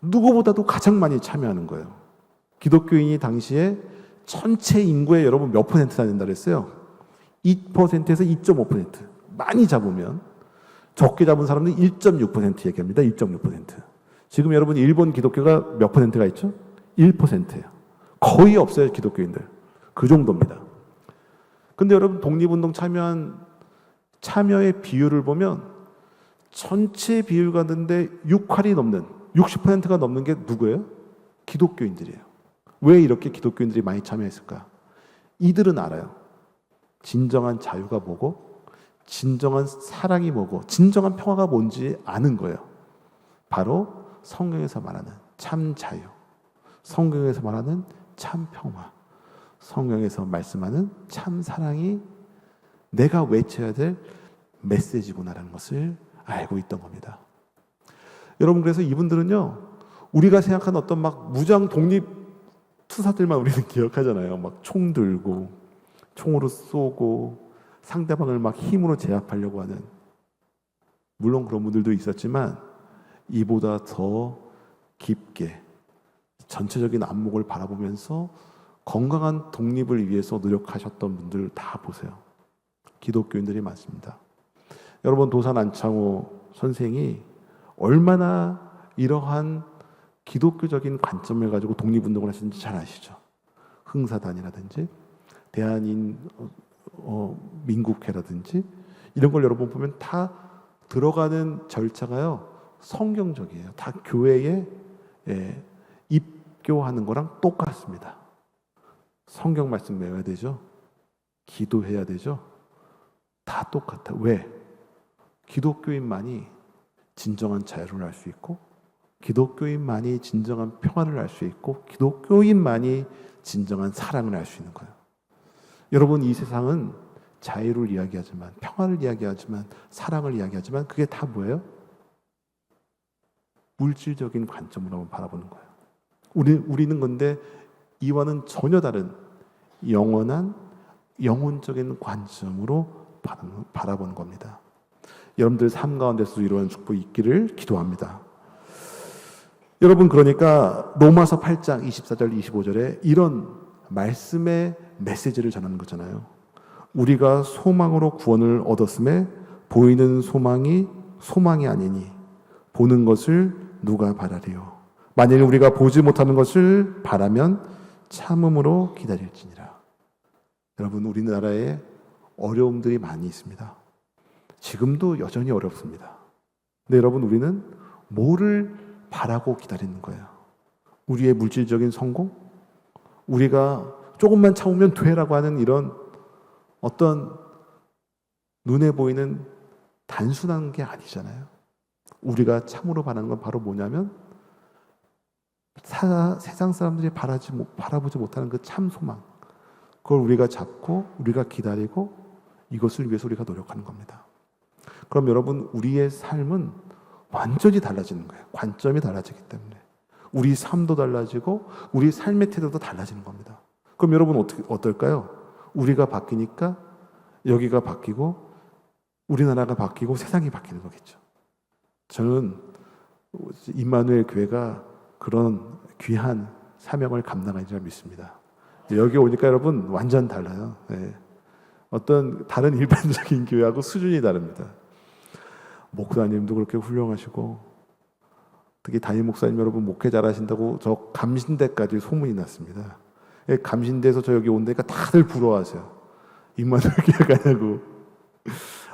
누구보다도 가장 많이 참여하는 거예요. 기독교인이 당시에 전체 인구의 여러분 몇 퍼센트나 된다 그랬어요? 2%에서 2.5%. 많이 잡으면, 적게 잡은 사람들은 1.6% 얘기합니다. 1.6%. 지금 여러분 일본 기독교가 몇 퍼센트가 있죠? 1%예요. 거의 없어요, 기독교인들. 그 정도입니다. 근데 여러분, 독립운동 참여의 비율을 보면 전체 비율 가는데 6할이 넘는, 60%가 넘는 게 누구예요? 기독교인들이에요. 왜 이렇게 기독교인들이 많이 참여했을까? 이들은 알아요. 진정한 자유가 뭐고, 진정한 사랑이 뭐고, 진정한 평화가 뭔지 아는 거예요. 바로 성경에서 말하는 참 자유, 성경에서 말하는 참 평화, 성경에서 말씀하는 참 사랑이 내가 외쳐야 될 메시지구나라는 것을 알고 있던 겁니다. 여러분, 그래서 이분들은요, 우리가 생각하는 어떤 막 무장 독립 투사들만 우리는 기억하잖아요. 막 총 들고 총으로 쏘고 상대방을 막 힘으로 제압하려고 하는, 물론 그런 분들도 있었지만 이보다 더 깊게 전체적인 안목을 바라보면서 건강한 독립을 위해서 노력하셨던 분들 다 보세요. 기독교인들이 많습니다. 여러분, 도산 안창호 선생이 얼마나 이러한 기독교적인 관점을 가지고 독립운동을 하셨는지 잘 아시죠? 흥사단이라든지 대한인 민국회라든지 이런 걸 여러분 보면 다 들어가는 절차가요 성경적이에요. 다 교회에 입교하는 거랑 똑같습니다. 성경 말씀 외워야 되죠. 기도해야 되죠. 다 똑같아. 왜? 기독교인만이 진정한 자유를 알 수 있고, 기독교인만이 진정한 평안을 알 수 있고, 기독교인만이 진정한 사랑을 알 수 있는 거예요. 여러분, 이 세상은 자유를 이야기하지만, 평안을 이야기하지만, 사랑을 이야기하지만 그게 다 뭐예요? 물질적인 관점으로 한번 바라보는 거예요. 우리는 근데 이와는 전혀 다른 영원한 영혼적인 관점으로 바라보는 겁니다. 여러분들 삶 가운데서 이러한 축복이 있기를 기도합니다. 여러분, 그러니까 로마서 8장 24절 25절에 이런 말씀의 메시지를 전하는 거잖아요. 우리가 소망으로 구원을 얻었음에 보이는 소망이 소망이 아니니 보는 것을 누가 바라리요. 만일 우리가 보지 못하는 것을 바라면 참음으로 기다릴지니라. 여러분, 우리나라에 어려움들이 많이 있습니다. 지금도 여전히 어렵습니다. 근데 여러분, 우리는 뭐를 바라고 기다리는 거예요? 우리의 물질적인 성공? 우리가 조금만 참으면 돼라고 하는 이런 어떤 눈에 보이는 단순한 게 아니잖아요. 우리가 참으로 바라는 건 바로 뭐냐면 세상 사람들이 바라보지 못하는 그 참 소망, 그걸 우리가 잡고 우리가 기다리고 이것을 위해서 우리가 노력하는 겁니다. 그럼 여러분, 우리의 삶은 완전히 달라지는 거예요. 관점이 달라지기 때문에 우리 삶도 달라지고 우리 삶의 태도도 달라지는 겁니다. 그럼 여러분 어떨까요? 우리가 바뀌니까 여기가 바뀌고 우리나라가 바뀌고 세상이 바뀌는 거겠죠. 저는 임마누엘 교회가 그런 귀한 사명을 감당하는 줄 믿습니다. 여기 오니까 여러분 완전 달라요. 네. 어떤 다른 일반적인 교회하고 수준이 다릅니다. 목사님도 그렇게 훌륭하시고, 특히 담임 목사님 여러분 목회 잘하신다고 저 감신대까지 소문이 났습니다. 감신대에서 저 여기 온다니까 다들 부러워하세요. 임마누엘 교회 가냐고.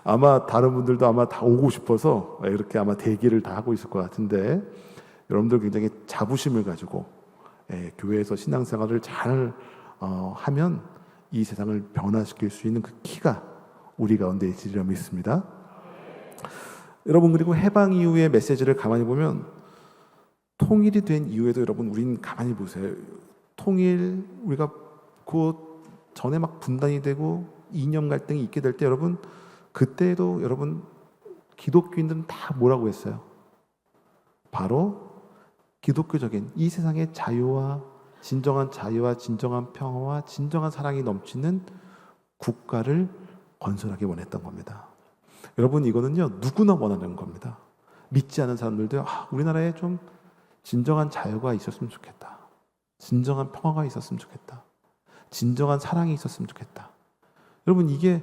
아마 다른 분들도 아마 다 오고 싶어서 이렇게 아마 대기를 다 하고 있을 것 같은데, 여러분들 굉장히 자부심을 가지고 교회에서 신앙생활을 잘 하면 이 세상을 변화시킬 수 있는 그 키가 우리 가운데 있으리라 믿습니다. 여러분, 그리고 해방 이후의 메시지를 가만히 보면 통일이 된 이후에도 여러분, 우린 가만히 보세요. 통일, 우리가 그 전에 막 분단이 되고 이념 갈등이 있게 될 때 여러분, 그때도 여러분 기독교인들은 다 뭐라고 했어요? 바로 기독교적인 이 세상의 자유와 진정한 평화와 진정한 사랑이 넘치는 국가를 건설하기 원했던 겁니다. 여러분, 이거는요 누구나 원하는 겁니다. 믿지 않은 사람들도 우리나라에 좀 진정한 자유가 있었으면 좋겠다. 진정한 평화가 있었으면 좋겠다. 진정한 사랑이 있었으면 좋겠다. 여러분, 이게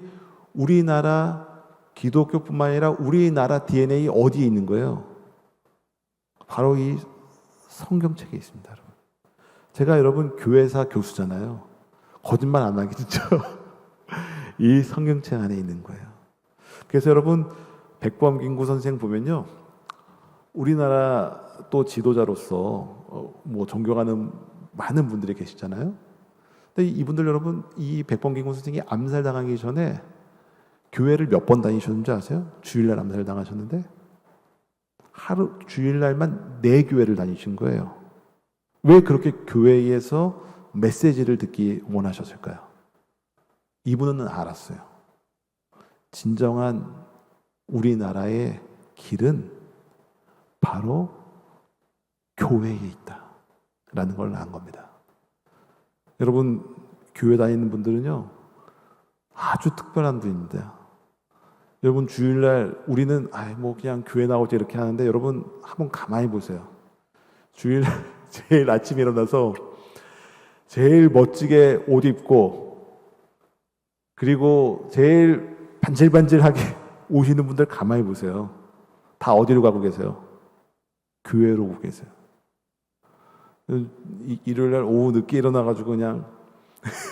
우리나라 기독교뿐만 아니라 우리나라 DNA 어디에 있는 거예요? 바로 이 성경책에 있습니다. 여러분, 제가 여러분 교회사 교수잖아요. 거짓말 안 하겠죠? 이 성경책 안에 있는 거예요. 그래서 여러분, 백범김구 선생 보면요, 우리나라 또 지도자로서 뭐 존경하는 많은 분들이 계시잖아요. 근데 이분들 여러분, 이 백범김구 선생이 암살당하기 전에 교회를 몇 번 다니셨는지 아세요? 주일날 암살당하셨는데 하루 주일날만 4교회를 다니신 거예요. 왜 그렇게 교회에서 메시지를 듣기 원하셨을까요? 이분은 알았어요. 진정한 우리나라의 길은 바로 교회에 있다라는 걸 안 겁니다. 여러분 교회 다니는 분들은요 아주 특별한 분입니다. 여러분 주일날 우리는 뭐 그냥 교회 나오지 이렇게 하는데 여러분 한번 가만히 보세요. 주일날 제일 아침에 일어나서 제일 멋지게 옷 입고 그리고 제일 반질반질하게 오시는 분들 가만히 보세요. 다 어디로 가고 계세요? 교회로 오고 계세요. 일요일날 오후 늦게 일어나가지고 그냥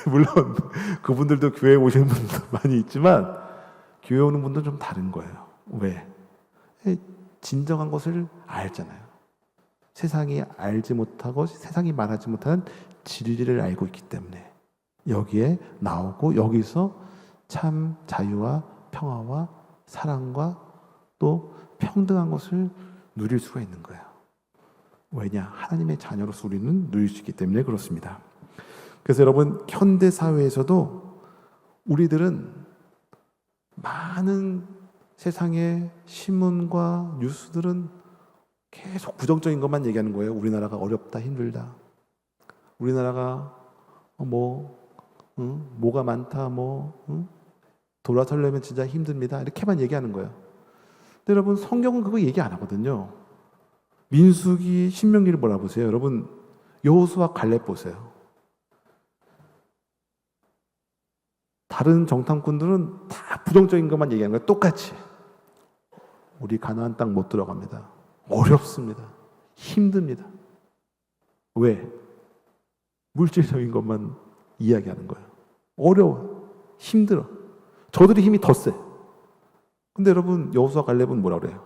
물론 그분들도 교회에 오시는 분들 많이 있지만 교회 오는 분들은 좀 다른 거예요. 왜? 진정한 것을 알잖아요. 세상이 알지 못하고 세상이 말하지 못하는 진리를 알고 있기 때문에 여기에 나오고 여기서 참 자유와 평화와 사랑과 또 평등한 것을 누릴 수가 있는 거예요. 왜냐? 하나님의 자녀로서 우리는 누릴 수 있기 때문에 그렇습니다. 그래서 여러분 현대 사회에서도 우리들은 많은 세상의 신문과 뉴스들은 계속 부정적인 것만 얘기하는 거예요. 우리나라가 어렵다, 힘들다. 우리나라가 뭐가 많다, 돌아서려면 진짜 힘듭니다. 이렇게만 얘기하는 거예요. 근데 여러분 성경은 그거 얘기 안 하거든요. 민수기, 신명기를 몰아보세요. 여러분 여호수아, 갈렙 보세요. 다른 정탐꾼들은 다 부정적인 것만 얘기하는 거예요. 똑같이. 우리 가나안 땅 못 들어갑니다. 어렵습니다. 힘듭니다. 왜? 물질적인 것만 이야기하는 거예요. 어려워. 힘들어. 저들이 힘이 더 세. 근데 여러분 여호수아, 갈렙은 뭐라 그래요?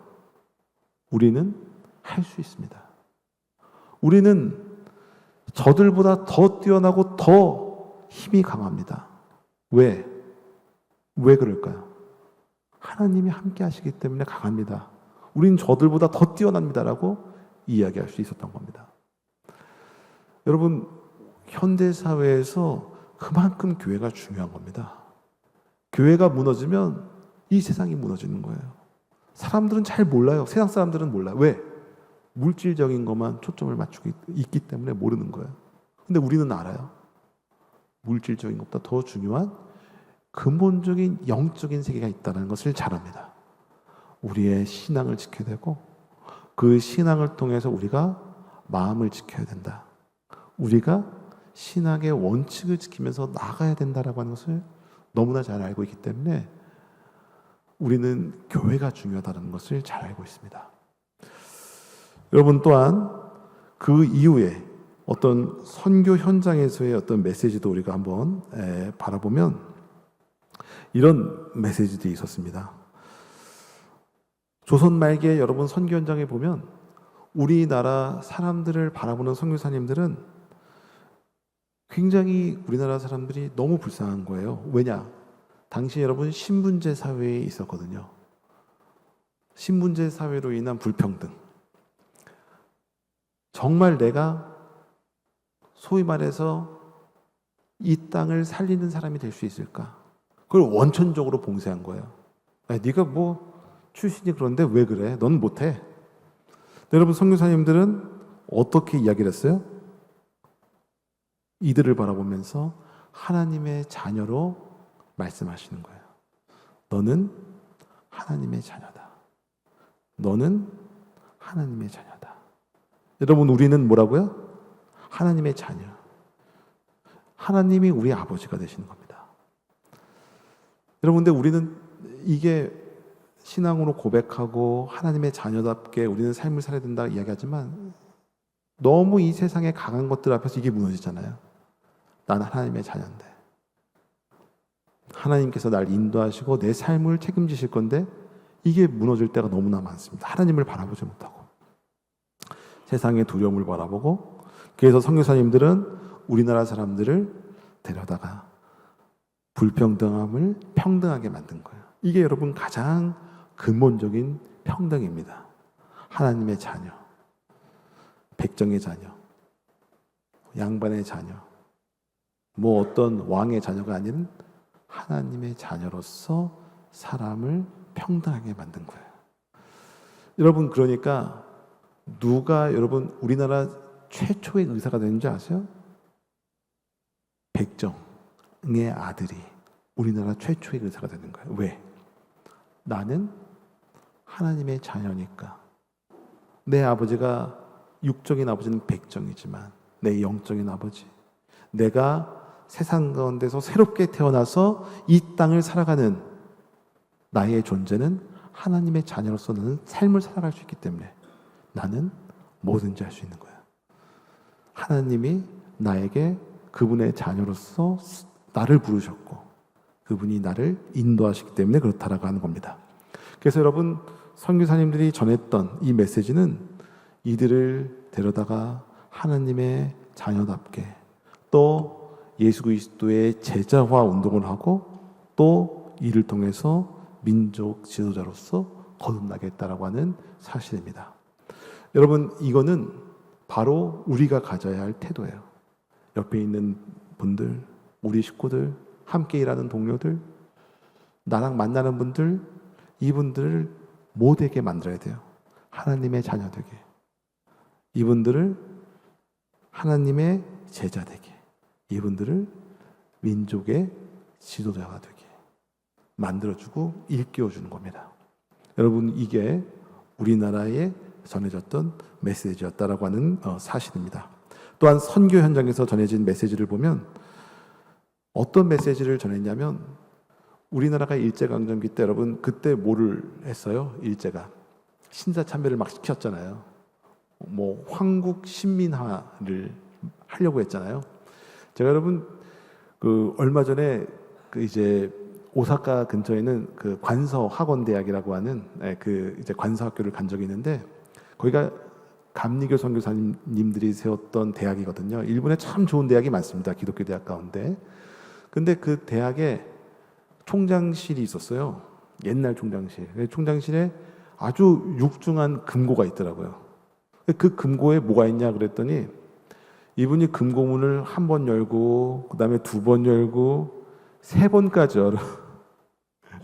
우리는 할 수 있습니다. 우리는 저들보다 더 뛰어나고 더 힘이 강합니다. 왜? 왜 그럴까요? 하나님이 함께 하시기 때문에 강합니다. 우린 저들보다 더 뛰어납니다라고 이야기할 수 있었던 겁니다. 여러분 현대 사회에서 그만큼 교회가 중요한 겁니다. 교회가 무너지면 이 세상이 무너지는 거예요. 사람들은 잘 몰라요. 세상 사람들은 몰라요. 왜? 물질적인 것만 초점을 맞추고 있기 때문에 모르는 거예요. 근데 우리는 알아요. 물질적인 것보다 더 중요한 근본적인 영적인 세계가 있다는 것을 잘 압니다. 우리의 신앙을 지켜야 되고 그 신앙을 통해서 우리가 마음을 지켜야 된다. 우리가 신앙의 원칙을 지키면서 나가야 된다라고 하는 것을 너무나 잘 알고 있기 때문에 우리는 교회가 중요하다는 것을 잘 알고 있습니다. 여러분 또한 그 이후에 어떤 선교 현장에서의 어떤 메시지도 우리가 한번 바라보면 이런 메시지도 있었습니다. 조선 말기에 여러분 선교 현장에 보면 우리나라 사람들을 바라보는 선교사님들은 굉장히 우리나라 사람들이 너무 불쌍한 거예요. 왜냐? 당시 여러분 신분제 사회에 있었거든요. 신분제 사회로 인한 불평등. 정말 내가 소위 말해서 이 땅을 살리는 사람이 될 수 있을까? 그걸 원천적으로 봉쇄한 거예요. 네가 출신이 그런데 왜 그래? 넌 못해. 여러분 선교사님들은 어떻게 이야기를 했어요? 이들을 바라보면서 하나님의 자녀로 말씀하시는 거예요. 너는 하나님의 자녀다. 너는 하나님의 자녀다. 여러분 우리는 뭐라고요? 하나님의 자녀. 하나님이 우리 아버지가 되시는 겁니다. 여러분 근데 우리는 이게 신앙으로 고백하고 하나님의 자녀답게 우리는 삶을 살아야 된다 이야기하지만 너무 이 세상에 강한 것들 앞에서 이게 무너지잖아요. 난 하나님의 자녀인데 하나님께서 날 인도하시고 내 삶을 책임지실 건데 이게 무너질 때가 너무나 많습니다. 하나님을 바라보지 못하고 세상의 두려움을 바라보고 그래서 선교사님들은 우리나라 사람들을 데려다가 불평등함을 평등하게 만든 거예요. 이게 여러분 가장 근본적인 평등입니다. 하나님의 자녀, 백정의 자녀, 양반의 자녀, 어떤 왕의 자녀가 아닌 하나님의 자녀로서 사람을 평등하게 만든 거예요. 여러분 그러니까 누가 여러분 우리나라 최초의 의사가 되는지 아세요? 백정의 아들이 우리나라 최초의 의사가 되는 거예요. 왜? 나는 하나님의 자녀니까. 내 아버지가 육적인 아버지는 백정이지만 내 영적인 아버지, 내가 세상 가운데서 새롭게 태어나서 이 땅을 살아가는 나의 존재는 하나님의 자녀로서 나는 삶을 살아갈 수 있기 때문에 나는 뭐든지 할 수 있는 거야. 하나님이 나에게 그분의 자녀로서 나를 부르셨고 그분이 나를 인도하시기 때문에 그렇다라고 하는 겁니다. 그래서 여러분, 선교사님들이 전했던 이 메시지는 이들을 데려다가 하나님의 자녀답게 또 예수 그리스도의 제자화 운동을 하고 또 이를 통해서 민족 지도자로서 거듭나겠다라고 하는 사실입니다. 여러분, 이거는 바로 우리가 가져야 할 태도예요. 옆에 있는 분들, 우리 식구들, 함께 일하는 동료들, 나랑 만나는 분들, 이분들을 못되게 만들어야 돼요. 하나님의 자녀 되게. 이분들을 하나님의 제자 되게. 이분들을 민족의 지도자가 되게 만들어주고 일깨워주는 겁니다. 여러분, 이게 우리나라에 전해졌던 메시지였다라고 하는 사실입니다. 또한 선교 현장에서 전해진 메시지를 보면 어떤 메시지를 전했냐면, 우리나라가 일제강점기 때 여러분 그때 뭐를 했어요? 일제가 신사참배를 막 시켰잖아요. 뭐 황국 신민화를 하려고 했잖아요. 제가 여러분 그 얼마 전에 그 이제 오사카 근처에는 그 관서 학원 대학이라고 하는 그 이제 관서 학교를 간 적이 있는데, 거기가 감리교 선교사님들이 세웠던 대학이거든요. 일본에 참 좋은 대학이 많습니다. 기독교 대학 가운데. 근데 그 대학에 총장실이 있었어요. 옛날 총장실. 총장실에 아주 육중한 금고가 있더라고요. 그 금고에 뭐가 있냐 그랬더니 이분이 금고문을 한 번 열고 그 다음에 두 번 열고 세 번까지 열어.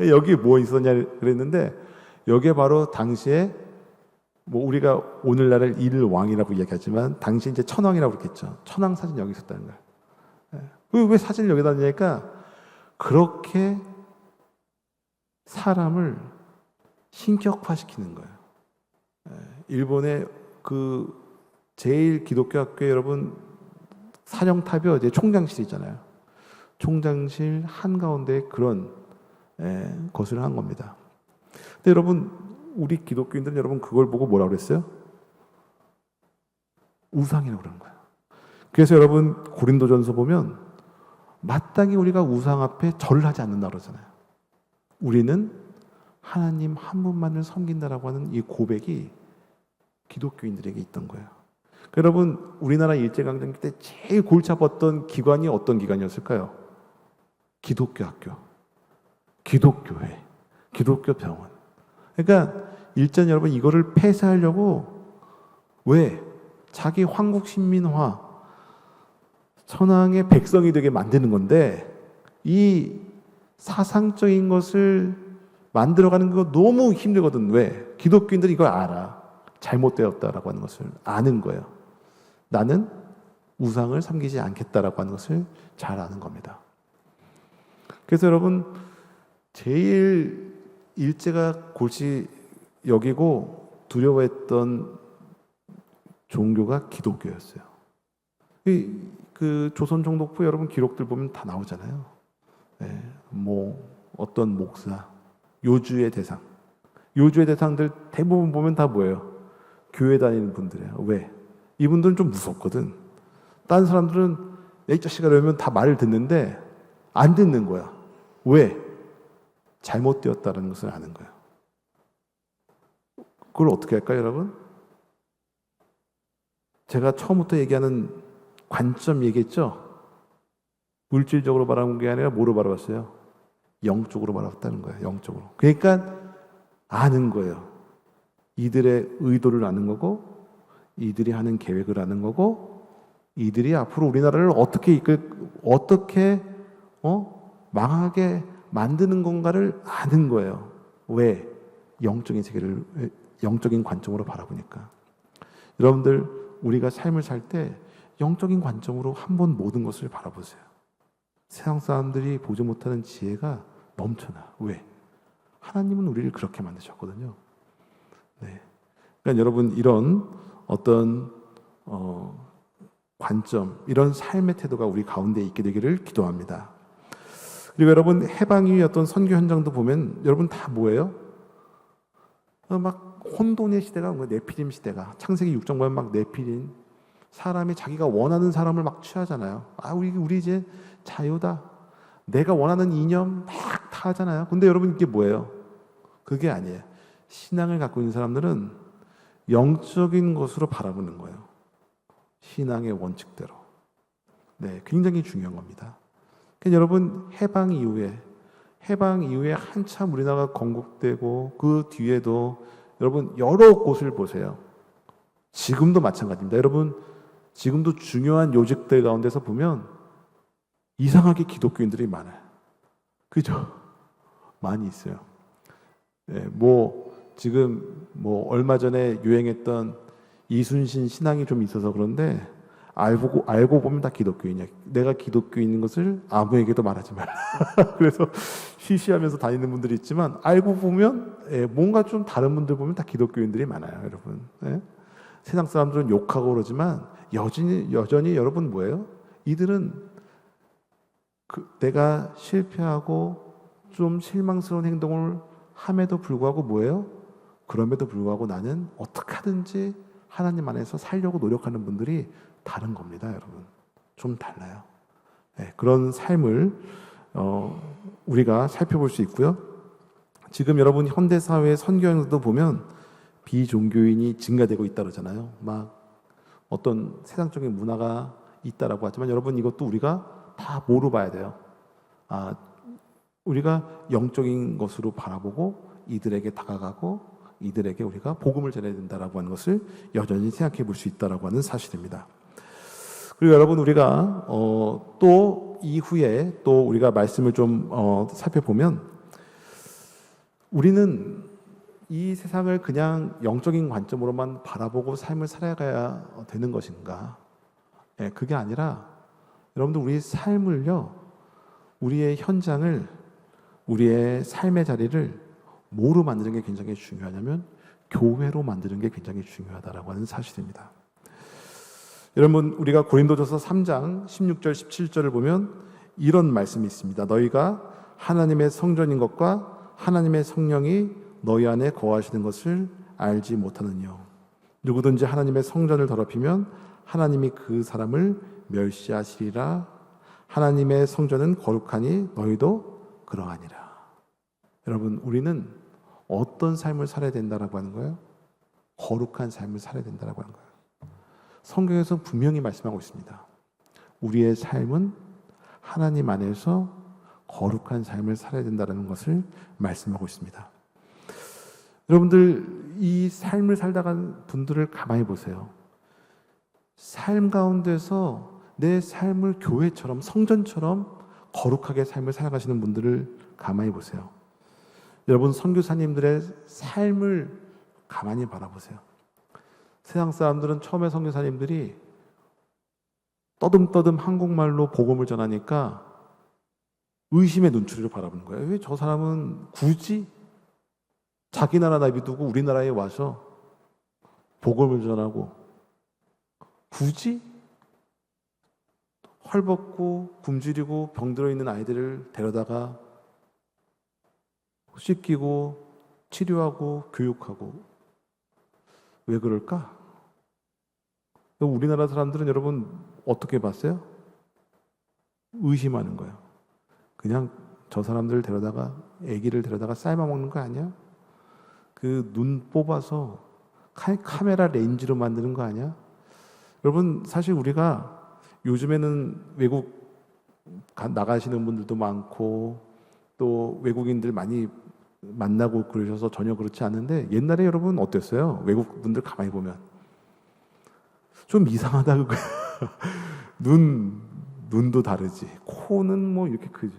여기 뭐 있었냐 그랬는데, 여기에 바로 당시에 뭐 우리가 오늘날을 일왕이라고 이야기하지만 당시 이제 천황이라고 그랬겠죠. 천황 사진 여기 있었다는 거예요. 왜 사진을 여기다 냐니까 그렇게 사람을 신격화시키는 거예요. 일본의 그 제일 기독교 학교 여러분 사령탑이 어디에 총장실이잖아요. 총장실 한가운데 그런 것을 한 겁니다. 근데 여러분, 우리 기독교인들은 여러분 그걸 보고 뭐라고 그랬어요? 우상이라고 그러는 거예요. 그래서 여러분 고린도전서 보면 마땅히 우리가 우상 앞에 절을 하지 않는다고 그러잖아요. 우리는 하나님 한 분만을 섬긴다라고 하는 이 고백이 기독교인들에게 있던 거예요. 여러분, 우리나라 일제강점기 때 제일 골치 아팠던 기관이 어떤 기관이었을까요? 기독교 학교, 기독교회, 기독교 병원. 그러니까 일전 여러분 이거를 폐쇄하려고 왜? 자기 황국 신민화, 천황의 백성이 되게 만드는 건데, 이 사상적인 것을 만들어가는 거 너무 힘들거든. 왜? 기독교인들이 이걸 알아. 잘못되었다라고 하는 것을 아는 거예요. 나는 우상을 섬기지 않겠다라고 하는 것을 잘 아는 겁니다. 그래서 여러분, 제일 일제가 골치 여기고 두려워했던 종교가 기독교였어요. 그 조선 총독부 여러분 기록들 보면 다 나오잖아요. 뭐 어떤 목사, 요주의 대상, 요주의 대상들 대부분 보면 다 뭐예요? 교회 다니는 분들이에요. 왜? 이분들은 좀 무섭거든. 다른 사람들은 내 자식아 이러면 다 말을 듣는데 안 듣는 거야. 왜? 잘못되었다는 것을 아는 거예요. 그걸 어떻게 할까요, 여러분? 제가 처음부터 얘기하는 관점 얘기했죠? 물질적으로 바라본 게 아니라 뭐로 바라봤어요? 영적으로 바라봤다는 거예요. 영적으로. 그러니까 아는 거예요. 이들의 의도를 아는 거고, 이들이 하는 계획을 아는 거고, 이들이 앞으로 우리나라를 어떻게 망하게 만드는 건가를 아는 거예요. 왜? 영적인 세계를 영적인 관점으로 바라보니까. 여러분들, 우리가 삶을 살 때 영적인 관점으로 한번 모든 것을 바라보세요. 세상 사람들이 보지 못하는 지혜가 넘쳐나. 왜? 하나님은 우리를 그렇게 만드셨거든요. 네. 그러니까 여러분 이런 어떤 관점, 이런 삶의 태도가 우리 가운데 있게 되기를 기도합니다. 그리고 여러분 해방이 어떤 선교 현장도 보면 여러분 다 뭐예요? 막 혼돈의 시대가 네피림 시대가 창세기 6장 보면 막 네피림 사람이 자기가 원하는 사람을 막 취하잖아요. 우리 이제 자유다. 내가 원하는 이념 막 다 하잖아요. 근데 여러분 이게 뭐예요? 그게 아니에요. 신앙을 갖고 있는 사람들은 영적인 것으로 바라보는 거예요. 신앙의 원칙대로. 네, 굉장히 중요한 겁니다. 그러니까 여러분 해방 이후에 한참 우리나라가 건국되고 그 뒤에도 여러분 여러 곳을 보세요. 지금도 마찬가지입니다. 여러분 지금도 중요한 요직들 가운데서 보면 이상하게 기독교인들이 많아요. 그죠? 많이 있어요. 네, 지금 얼마 전에 유행했던 이순신 신앙이 좀 있어서 그런데 알고 보면 다 기독교인이야. 내가 기독교인인 것을 아무에게도 말하지 말라. 그래서 시시하면서 다니는 분들이 있지만 알고 보면 뭔가 좀 다른 분들 보면 다 기독교인들이 많아요, 여러분. 네? 세상 사람들은 욕하고 그러지만 여전히 여러분 뭐예요? 이들은 내가 실패하고 좀 실망스러운 행동을 함에도 불구하고 뭐예요? 그럼에도 불구하고 나는 어떻게 하든지 하나님 안에서 살려고 노력하는 분들이 다른 겁니다, 여러분. 좀 달라요. 네, 그런 삶을 우리가 살펴볼 수 있고요. 지금 여러분 현대 사회의 선교행도 보면 비종교인이 증가되고 있다 그러잖아요. 막 어떤 세상적인 문화가 있다라고 하지만 여러분 이것도 우리가 다 뭐로 봐야 돼요? 우리가 영적인 것으로 바라보고 이들에게 다가가고 이들에게 우리가 복음을 전해야 된다라고 하는 것을 여전히 생각해 볼 수 있다라고 하는 사실입니다. 그리고 여러분 우리가 또 이후에 또 우리가 말씀을 좀 살펴보면 우리는 이 세상을 그냥 영적인 관점으로만 바라보고 삶을 살아가야 되는 것인가? 네, 그게 아니라 여러분들 우리 삶을요, 우리의 현장을, 우리의 삶의 자리를 뭐로 만드는 게 굉장히 중요하냐면 교회로 만드는 게 굉장히 중요하다라고 하는 사실입니다. 여러분 우리가 고린도전서 3장 16절 17절을 보면 이런 말씀이 있습니다. 너희가 하나님의 성전인 것과 하나님의 성령이 너희 안에 거하시는 것을 알지 못하느뇨. 누구든지 하나님의 성전을 더럽히면 하나님이 그 사람을 멸시하시리라. 하나님의 성전은 거룩하니 너희도 그러하니라. 여러분 우리는 어떤 삶을 살아야 된다라고 하는 거예요? 거룩한 삶을 살아야 된다라고 하는 거예요. 성경에서 분명히 말씀하고 있습니다. 우리의 삶은 하나님 안에서 거룩한 삶을 살아야 된다는 것을 말씀하고 있습니다. 여러분들 이 삶을 살다가 분들을 가만히 보세요. 삶 가운데서 내 삶을 교회처럼 성전처럼 거룩하게 삶을 살아가시는 분들을 가만히 보세요. 여러분 선교사님들의 삶을 가만히 바라보세요. 세상 사람들은 처음에 선교사님들이 떠듬떠듬 한국말로 복음을 전하니까 의심의 눈초리로 바라보는 거예요. 왜 저 사람은 굳이 자기 나라 내비두고 우리나라에 와서 복음을 전하고 굳이 헐벗고 굶주리고 병들어 있는 아이들을 데려다가 씻기고 치료하고 교육하고 왜 그럴까? 우리나라 사람들은 여러분 어떻게 봤어요? 의심하는 거예요. 그냥 저 사람들을 데려다가 아기를 데려다가 삶아 먹는 거 아니야? 그 눈 뽑아서 카메라 렌즈로 만드는 거 아니야? 여러분 사실 우리가 요즘에는 외국 나가시는 분들도 많고 또 외국인들 많이 만나고 그러셔서 전혀 그렇지 않은데 옛날에 여러분 어땠어요? 외국 분들 가만히 보면 좀 이상하다 그거. 눈도 다르지, 코는 뭐 이렇게 크지,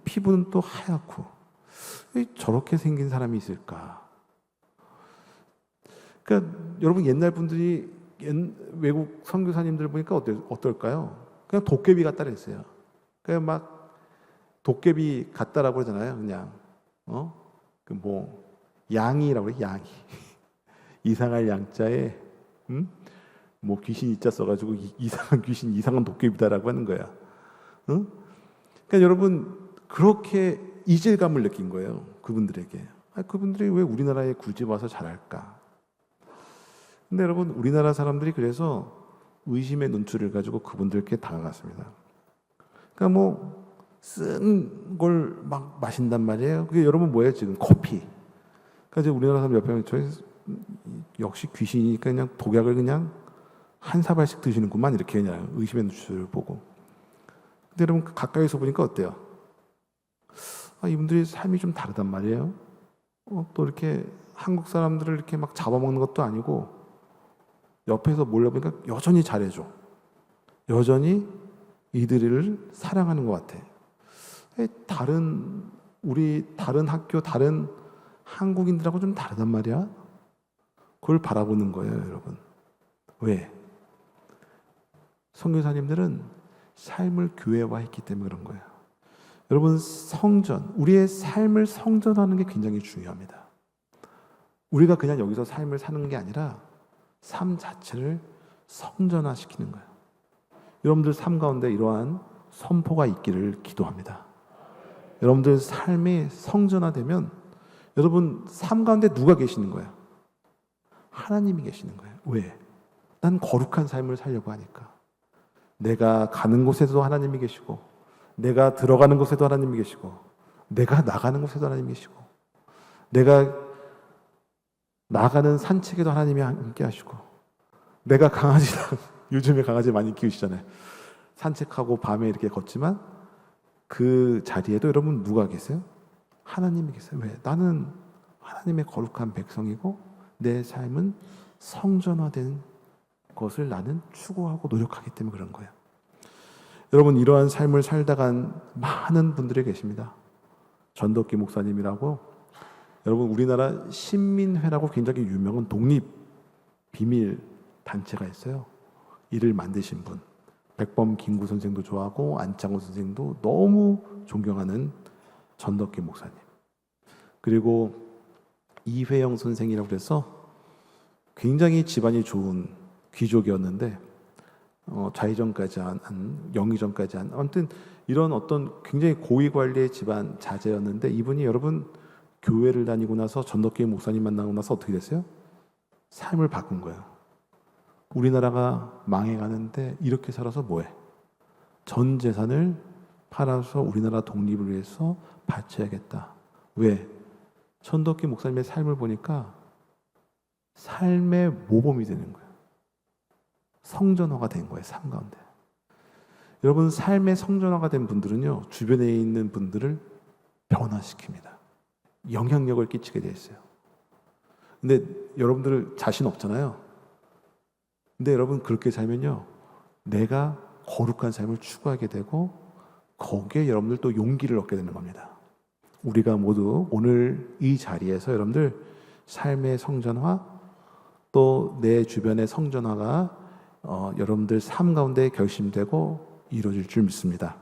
피부는 또 하얗고 왜 저렇게 생긴 사람이 있을까? 그러니까 여러분 옛날 분들이 외국 선교사님들 보니까 어떨까요? 그냥 도깨비 같다 그랬어요. 그냥 막 도깨비 같다라고 그러잖아요. 그냥 그 뭐 양이라고 그래, 양이. 이상할 양자에 뭐 귀신 이자 써가지고 이상한 귀신, 이상한 도깨비다라고 하는 거야. 응? 그러니까 여러분 그렇게 이질감을 느낀 거예요. 그분들에게. 그분들이 왜 우리나라에 굳이 와서 잘할까? 근데 여러분 우리나라 사람들이 그래서 의심의 눈초리를 가지고 그분들께 다가갔습니다. 그러니까 뭐 쓴 걸 막 마신단 말이에요. 그게 여러분 뭐예요 지금? 커피. 그러니까 이제 우리나라 사람 옆에 저 역시 귀신이니까 그냥 독약을 그냥 한 사발씩 드시는구만, 이렇게 그냥 의심의 눈초리를 보고. 근데 여러분 가까이서 보니까 어때요? 이분들이 삶이 좀 다르단 말이에요. 또 이렇게 한국 사람들을 이렇게 막 잡아먹는 것도 아니고 옆에서 몰려보니까 여전히 잘해줘. 여전히 이들을 사랑하는 것 같아. 우리 다른 학교, 다른 한국인들하고 좀 다르단 말이야. 그걸 바라보는 거예요, 여러분. 왜? 선교사님들은 삶을 교회화했기 때문에 그런 거예요. 여러분, 성전, 우리의 삶을 성전하는 게 굉장히 중요합니다. 우리가 그냥 여기서 삶을 사는 게 아니라 삶 자체를 성전화시키는 거예요. 여러분들 삶 가운데 이러한 선포가 있기를 기도합니다. 여러분들 삶이 성전화되면 여러분 삶 가운데 누가 계시는 거예요? 하나님이 계시는 거예요. 왜? 난 거룩한 삶을 살려고 하니까. 내가 가는 곳에도 하나님이 계시고, 내가 들어가는 곳에도 하나님이 계시고, 내가 나가는 곳에도 하나님이 계시고, 내가 나가는 산책에도 하나님이 함께 하시고, 내가 강아지랑 요즘에 강아지 많이 키우시잖아요. 산책하고 밤에 이렇게 걷지만 그 자리에도 여러분 누가 계세요? 하나님이 계세요. 왜? 나는 하나님의 거룩한 백성이고 내 삶은 성전화된 것을 나는 추구하고 노력하기 때문에 그런 거예요. 여러분 이러한 삶을 살다간 많은 분들이 계십니다. 전덕기 목사님이라고, 여러분 우리나라 신민회라고 굉장히 유명한 독립 비밀 단체가 있어요. 이를 만드신 분, 백범 김구 선생도 좋아하고 안창호 선생도 너무 존경하는 전덕기 목사님, 그리고 이회영 선생이라고 해서 굉장히 집안이 좋은 귀족이었는데 좌의정까지 한 영의정까지 한, 아무튼 이런 어떤 굉장히 고위 관리의 집안 자제였는데, 이분이 여러분 교회를 다니고 나서 전덕기 목사님 만나고 나서 어떻게 됐어요? 삶을 바꾼 거예요. 우리나라가 망해가는데 이렇게 살아서 뭐해? 전 재산을 팔아서 우리나라 독립을 위해서 바쳐야겠다. 왜? 전덕기 목사님의 삶을 보니까 삶의 모범이 되는 거예요. 성전화가 된 거예요, 삶 가운데. 여러분 삶의 성전화가 된 분들은요, 주변에 있는 분들을 변화시킵니다. 영향력을 끼치게 돼 있어요. 근데 여러분들 자신 없잖아요. 근데 여러분 그렇게 살면요, 내가 거룩한 삶을 추구하게 되고 거기에 여러분들 또 용기를 얻게 되는 겁니다. 우리가 모두 오늘 이 자리에서 여러분들 삶의 성전화, 또 내 주변의 성전화가 여러분들 삶 가운데 결심되고 이루어질 줄 믿습니다.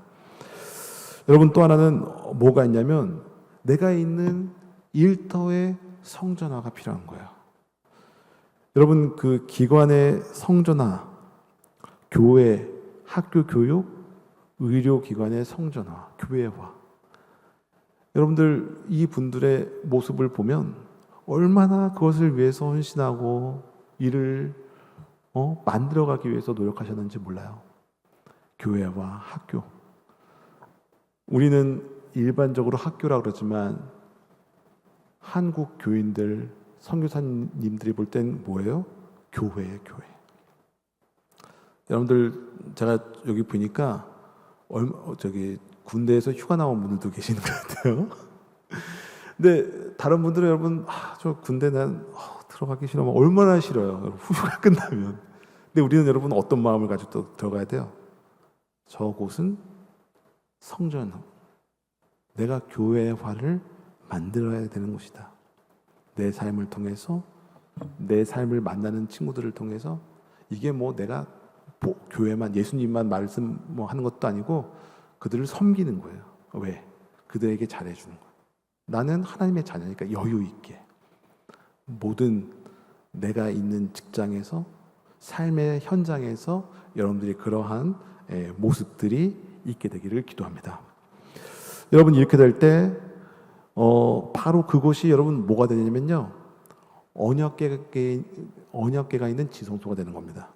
여러분 또 하나는 뭐가 있냐면, 내가 있는 일터의 성전화가 필요한 거예요. 여러분 그 기관의 성전화, 교회, 학교 교육, 의료기관의 성전화, 교회화. 여러분들 이 분들의 모습을 보면 얼마나 그것을 위해서 헌신하고 일을 만들어가기 위해서 노력하셨는지 몰라요. 교회와 학교. 우리는 일반적으로 학교라고 그러지만 한국 교인들, 선교사님들이 볼 땐 뭐예요? 교회예요, 교회. 여러분들 제가 여기 보니까 군대에서 휴가 나온 분들도 계시는 것 같아요. 근데 다른 분들은 여러분 저 군대 난 들어가기 싫으면 얼마나 싫어요. 휴가 끝나면. 근데 우리는 여러분 어떤 마음을 가지고 또 들어가야 돼요? 저곳은 성전, 내가 교회화를 만들어야 되는 곳이다. 내 삶을 통해서, 내 삶을 만나는 친구들을 통해서, 이게 뭐 내가 교회만, 예수님만 말씀 뭐 하는 것도 아니고 그들을 섬기는 거예요. 왜? 그들에게 잘해주는 거예요. 나는 하나님의 자녀니까 여유 있게 모든 내가 있는 직장에서 삶의 현장에서 여러분들이 그러한 모습들이 있게 되기를 기도합니다. 여러분 이렇게 될 때 바로 그곳이 여러분 뭐가 되냐면요, 언약궤가 있는 지성소가 되는 겁니다.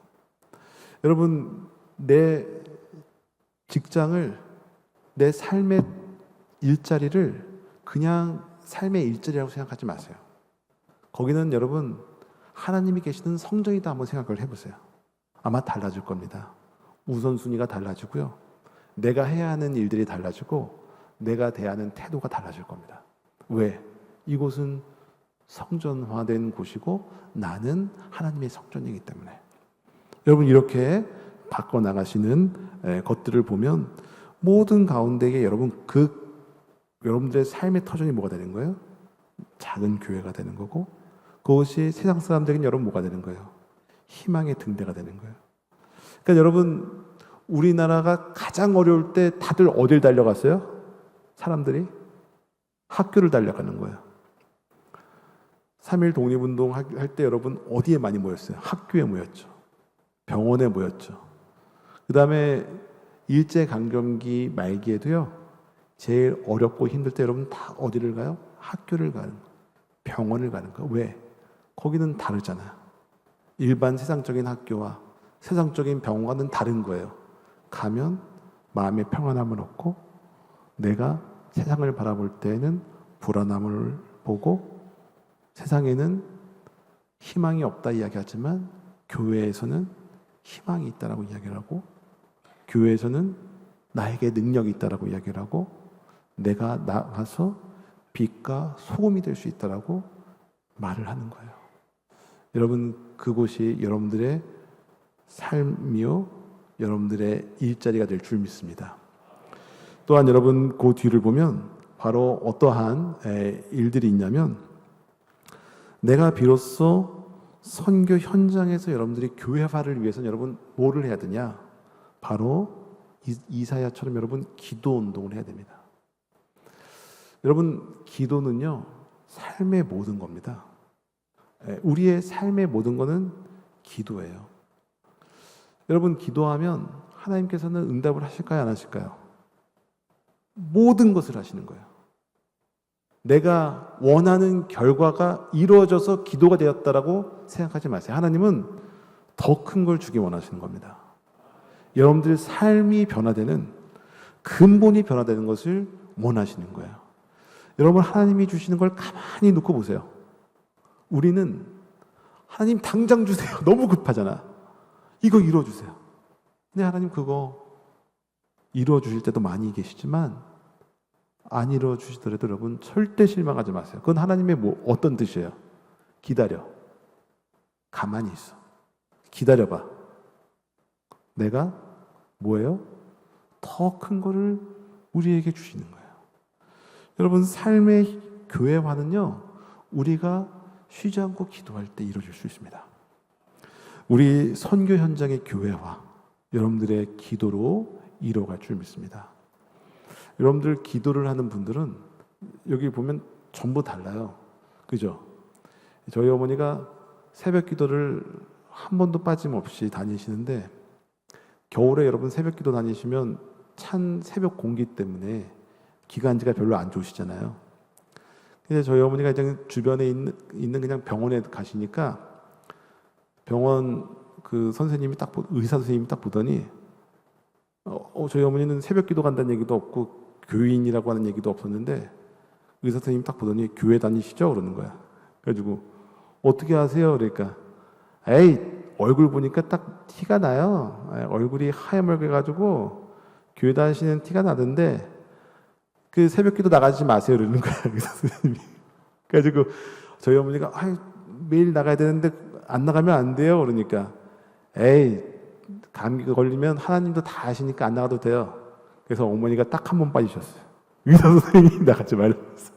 여러분 내 직장을, 내 삶의 일자리를 그냥 삶의 일자리라고 생각하지 마세요. 거기는 여러분 하나님이 계시는 성전이다 한번 생각을 해보세요. 아마 달라질 겁니다. 우선순위가 달라지고요, 내가 해야 하는 일들이 달라지고 내가 대하는 태도가 달라질 겁니다. 왜? 이곳은 성전화된 곳이고 나는 하나님의 성전이기 때문에. 여러분 이렇게 바꿔나가시는 것들을 보면 모든 가운데에 여러분들의 삶의 터전이 뭐가 되는 거예요? 작은 교회가 되는 거고, 그것이 세상 사람들에게는 여러분 뭐가 되는 거예요? 희망의 등대가 되는 거예요. 그러니까 여러분 우리나라가 가장 어려울 때 다들 어딜 달려갔어요? 사람들이 학교를 달려가는 거예요. 3.1 독립운동 할 때 여러분 어디에 많이 모였어요? 학교에 모였죠. 병원에 모였죠. 그 다음에 일제강점기 말기에도요, 제일 어렵고 힘들 때 여러분 다 어디를 가요? 학교를 가는 거예요. 병원을 가는 거예요. 왜? 거기는 다르잖아요. 일반 세상적인 학교와 세상적인 병원과는 다른 거예요. 가면 마음의 평안함을 얻고 내가 세상을 바라볼 때에는 불안함을 보고, 세상에는 희망이 없다 이야기하지만 교회에서는 희망이 있다라고 이야기를 하고, 교회에서는 나에게 능력이 있다라고 이야기를 하고, 내가 나가서 빛과 소금이 될 수 있다라고 말을 하는 거예요. 여러분 그곳이 여러분들의 삶이요, 여러분들의 일자리가 될 줄 믿습니다. 또한 여러분 그 뒤를 보면 바로 어떠한 일들이 있냐면, 내가 비로소 선교 현장에서 여러분들이 교회화를 위해서는 여러분 뭐를 해야 되냐? 바로 이사야처럼 여러분 기도 운동을 해야 됩니다. 여러분 기도는요 삶의 모든 겁니다. 우리의 삶의 모든 거는 기도예요. 여러분 기도하면 하나님께서는 응답을 하실까요, 안 하실까요? 모든 것을 하시는 거예요. 내가 원하는 결과가 이루어져서 기도가 되었다라고 생각하지 마세요. 하나님은 더 큰 걸 주기 원하시는 겁니다. 여러분들의 삶이 변화되는, 근본이 변화되는 것을 원하시는 거예요. 여러분 하나님이 주시는 걸 가만히 놓고 보세요. 우리는 하나님 당장 주세요. 너무 급하잖아. 이거 이루어주세요. 근데 하나님 그거 이루어주실 때도 많이 계시지만 안 이루어주시더라도 여러분 절대 실망하지 마세요. 그건 하나님의 어떤 뜻이에요? 기다려. 가만히 있어. 기다려봐. 내가 뭐예요? 더 큰 거를 우리에게 주시는 거예요. 여러분 삶의 교회화는요, 우리가 쉬지 않고 기도할 때 이루어질 수 있습니다. 우리 선교 현장의 교회화, 여러분들의 기도로 이루어갈 줄 믿습니다. 여러분들 기도를 하는 분들은 여기 보면 전부 달라요. 그죠? 저희 어머니가 새벽 기도를 한 번도 빠짐없이 다니시는데, 겨울에 여러분 새벽 기도 다니시면 찬 새벽 공기 때문에 기관지가 별로 안 좋으시잖아요. 근데 저희 어머니가 이제 주변에 있는 그냥 병원에 가시니까 병원 그 선생님이 의사 선생님이 딱 보더니 저희 어머니는 새벽 기도 간다는 얘기도 없고 교인이라고 하는 얘기도 없었는데, 의사 선생님이 딱 보더니 교회 다니시죠? 그러는 거야. 그래가지고 어떻게 하세요? 그러니까 에이 얼굴 보니까 딱 티가 나요. 얼굴이 하얀멀게 가지고 교회 다니시는 티가 나던데 그 새벽 기도 나가지 마세요. 그러는 거야. 의사 선생님이. 그래가지고 저희 어머니가 매일 나가야 되는데 안 나가면 안 돼요. 그러니까 에이 감기 걸리면 하나님도 다 아시니까 안 나가도 돼요. 그래서 어머니가 딱 한 번 빠지셨어요. 의사 선생님이 나가지 말라면서.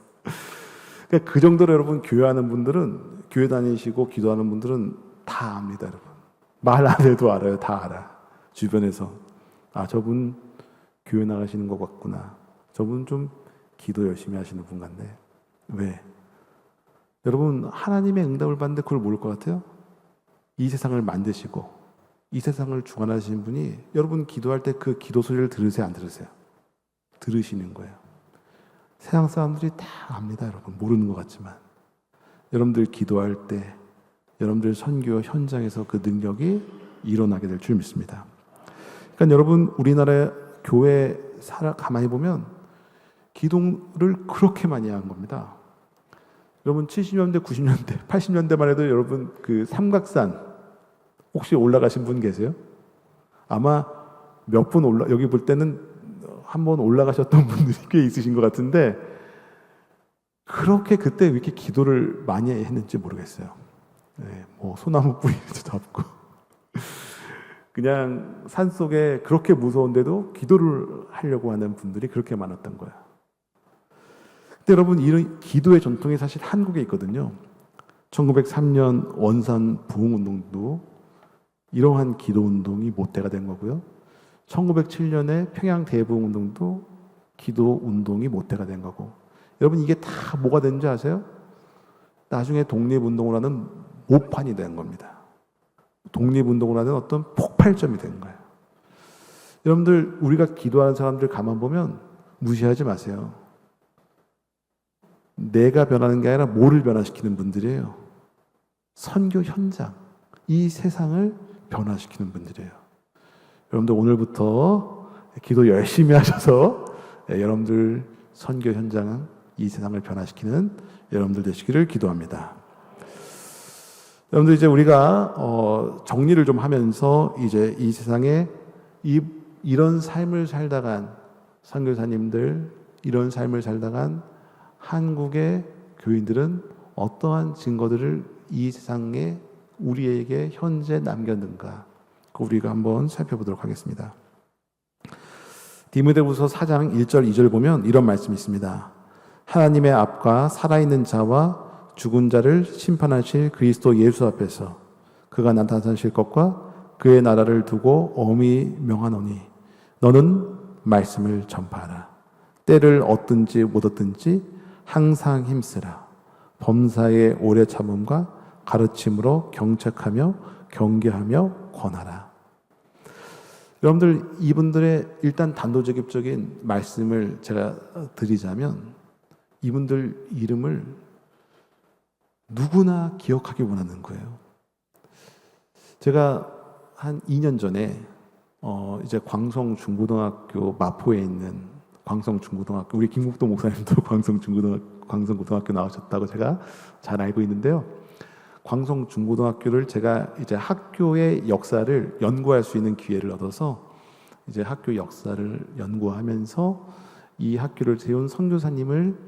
그러니까 그 정도로 여러분 교회하는 분들은, 교회 다니시고 기도하는 분들은 다 압니다. 여러분 말 안 해도 알아요. 다 알아. 주변에서 저분 교회 나가시는 것 같구나. 저분 좀 기도 열심히 하시는 분 같네. 왜? 여러분, 하나님의 응답을 받는데 그걸 모를 것 같아요? 이 세상을 만드시고 이 세상을 주관하시는 분이 여러분 기도할 때 그 기도 소리를 들으세요, 안 들으세요? 들으시는 거예요. 세상 사람들이 다 압니다, 여러분. 모르는 것 같지만. 여러분들 기도할 때 여러분들 선교 현장에서 그 능력이 일어나게 될 줄 믿습니다. 그러니까 여러분, 우리나라 교회 가만히 보면 기도를 그렇게 많이 한 겁니다. 여러분 70년대, 90년대, 80년대만 해도 여러분 그 삼각산 혹시 올라가신 분 계세요? 아마 몇 분 여기 볼 때는 한번 올라가셨던 분들이 꽤 있으신 것 같은데 그렇게 그때 왜 이렇게 기도를 많이 했는지 모르겠어요. 네, 뭐 소나무 뿌리도 잡고 그냥 산 속에 그렇게 무서운데도 기도를 하려고 하는 분들이 그렇게 많았던 거예요. 근데 여러분, 이런 기도의 전통이 사실 한국에 있거든요. 1903년 원산 부흥운동도 이러한 기도운동이 모태가 된 거고요. 1907년에 평양 대부흥운동도 기도운동이 모태가 된 거고. 여러분, 이게 다 뭐가 된지 아세요? 나중에 독립운동을 하는 모판이 된 겁니다. 독립운동을 하는 어떤 폭발점이 된 거예요. 여러분들, 우리가 기도하는 사람들 가만 보면 무시하지 마세요. 내가 변하는 게 아니라 뭐를 변화시키는 분들이에요. 선교 현장, 이 세상을 변화시키는 분들이에요. 여러분들 오늘부터 기도 열심히 하셔서 여러분들 선교 현장은 이 세상을 변화시키는 여러분들 되시기를 기도합니다. 여러분들, 이제 우리가 정리를 좀 하면서 이제 이 세상에 이런 삶을 살다간 선교사님들, 이런 삶을 살다간 한국의 교인들은 어떠한 증거들을 이 세상에 우리에게 현재 남겼는가, 우리가 한번 살펴보도록 하겠습니다. 디모데후서 4장 1절 2절 보면 이런 말씀이 있습니다. 하나님의 앞과 살아있는 자와 죽은 자를 심판하실 그리스도 예수 앞에서 그가 나타나실 것과 그의 나라를 두고 엄히 명하노니 너는 말씀을 전파하라. 때를 얻든지 못 얻든지 항상 힘쓰라. 범사의 오래 참음과 가르침으로 경책하며 경계하며 권하라. 여러분들, 이분들의 일단 단도직입적인 말씀을 제가 드리자면 이분들 이름을 누구나 기억하기 원하는 거예요. 제가 한 2년 전에 이제 광성 중고등학교 마포에 있는 광성 중고등학교, 우리 김국도 목사님도 광성 고등학교 나오셨다고 제가 잘 알고 있는데요. 광성 중고등학교를 제가 이제 학교의 역사를 연구할 수 있는 기회를 얻어서 이제 학교 역사를 연구하면서 이 학교를 세운 선교사님을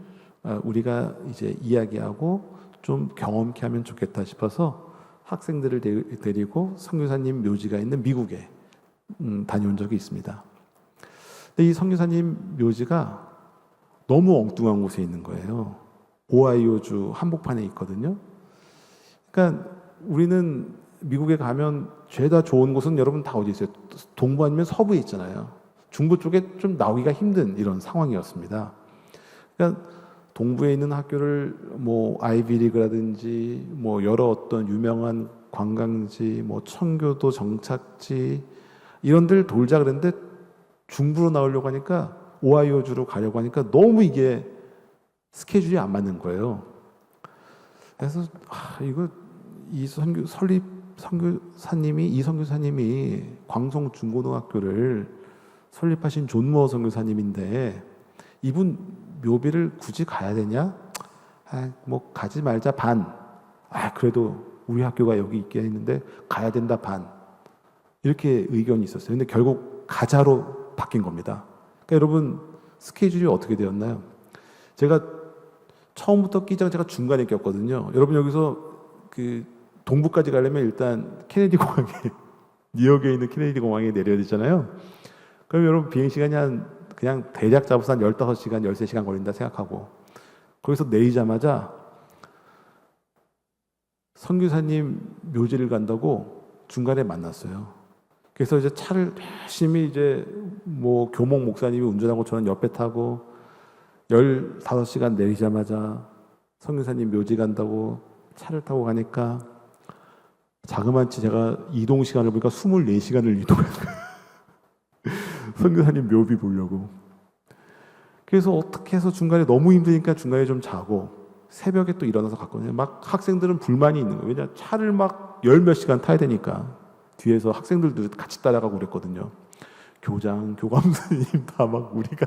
우리가 이제 이야기하고 좀 경험케 하면 좋겠다 싶어서 학생들을 데리고 선교사님 묘지가 있는 미국에 다녀온 적이 있습니다. 근데 이 선교사님 묘지가 너무 엉뚱한 곳에 있는 거예요. 오하이오주 한복판에 있거든요. 그러니까 우리는 미국에 가면 죄다 좋은 곳은 여러분 다 어디 있어요? 동부 아니면 서부에 있잖아요. 중부 쪽에 좀 나오기가 힘든 이런 상황이었습니다. 그러니까 동부에 있는 학교를 뭐 아이비리그라든지 뭐 여러 어떤 유명한 관광지, 뭐 청교도 정착지 이런 데를 돌자 그랬는데 중부로 나오려고 하니까 오하이오주로 가려고 하니까 너무 이게 스케줄이 안 맞는 거예요. 그래서 이거 이 선교사님이 광성 중고등학교를 설립하신 존 무어 선교사님인데 이분 묘비를 굳이 가야 되냐? 뭐 가지 말자 반. 그래도 우리 학교가 여기 있게 했는데 가야 된다 반. 이렇게 의견이 있었어요. 근데 결국 가자로 바뀐 겁니다. 그러니까 여러분 스케줄이 어떻게 되었나요? 제가 처음부터 끼자가 제가 중간에 꼈거든요. 여러분 여기서 그 동부까지 가려면 일단 케네디 공항에 뉴욕에 있는 케네디 공항에 내려야 되잖아요. 그럼 여러분 비행 시간이 그냥 대략 잡아서 한 15시간, 13시간 걸린다 생각하고 거기서 내리자마자 선교사님 묘지를 간다고 중간에 만났어요. 그래서 이제 차를 열심히 이제 뭐 교목 목사님이 운전하고 저는 옆에 타고 15시간 내리자마자 성교사님 묘지 간다고 차를 타고 가니까 자그마치 제가 이동 시간을 보니까 24시간을 이동한 거예요. 성교사님 묘비 보려고. 그래서 어떻게 해서 중간에 너무 힘드니까 중간에 좀 자고 새벽에 또 일어나서 갔거든요. 막 학생들은 불만이 있는 거예요. 왜냐 차를 막 10몇 시간 타야 되니까 뒤에서 학생들도 같이 따라가고 그랬거든요. 교장, 교감선생님 다 막 우리가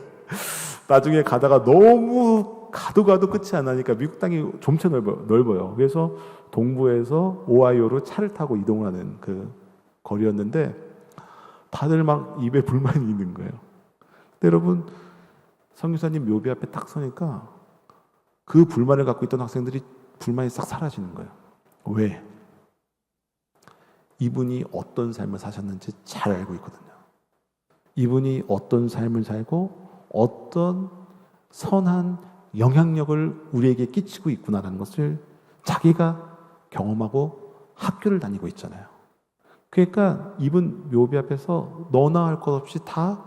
나중에 가다가 너무 가도 끝이 안 나니까 미국 땅이 좀체 넓어요. 그래서 동부에서 오하이오로 차를 타고 이동을 하는 그 거리였는데 다들 막 입에 불만이 있는 거예요. 근데 여러분 선교사님 묘비 앞에 딱 서니까 그 불만을 갖고 있던 학생들이 불만이 싹 사라지는 거예요. 왜? 이분이 어떤 삶을 사셨는지 잘 알고 있거든요. 이분이 어떤 삶을 살고 어떤 선한 영향력을 우리에게 끼치고 있구나라는 것을 자기가 경험하고 학교를 다니고 있잖아요. 그러니까 이분 묘비 앞에서 너나 할 것 없이 다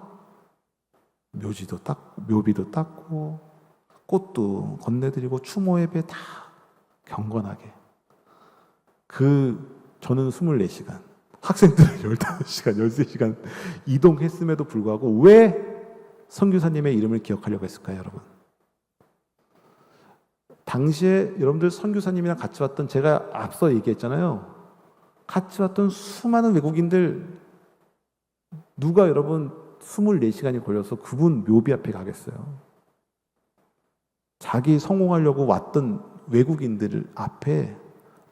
묘비도 닦고 꽃도 건네드리고 추모 예배 다 경건하게. 저는 24시간, 학생들은 15시간, 13시간 이동했음에도 불구하고 왜 선교사님의 이름을 기억하려고 했을까요, 여러분? 당시에 여러분들 선교사님이랑 같이 왔던, 제가 앞서 얘기했잖아요. 같이 왔던 수많은 외국인들 누가 여러분 24시간이 걸려서 그분 묘비 앞에 가겠어요? 자기 성공하려고 왔던 외국인들 앞에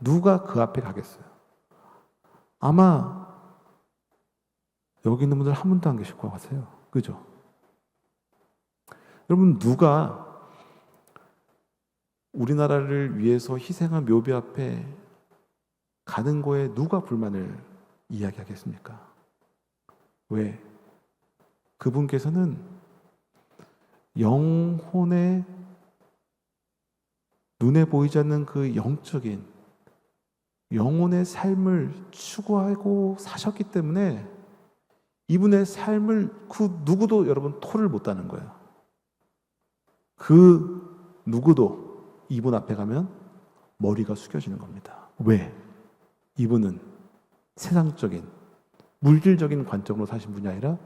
누가 그 앞에 가겠어요? 아마 여기 있는 분들 한 분도 안 계실 것 같아요. 그죠? 여러분 누가 우리나라를 위해서 희생한 묘비 앞에 가는 거에 누가 불만을 이야기하겠습니까? 왜? 그분께서는 영혼의 눈에 보이지 않는 그 영적인 영혼의 삶을 추구하고 사셨기 때문에 이분의 삶을 그 누구도 여러분 토를 못하는 거예요. 그 누구도 이분 앞에 가면 머리가 숙여지는 겁니다. 왜? 이분은 세상적인 물질적인 관점으로 사신 분이 아니라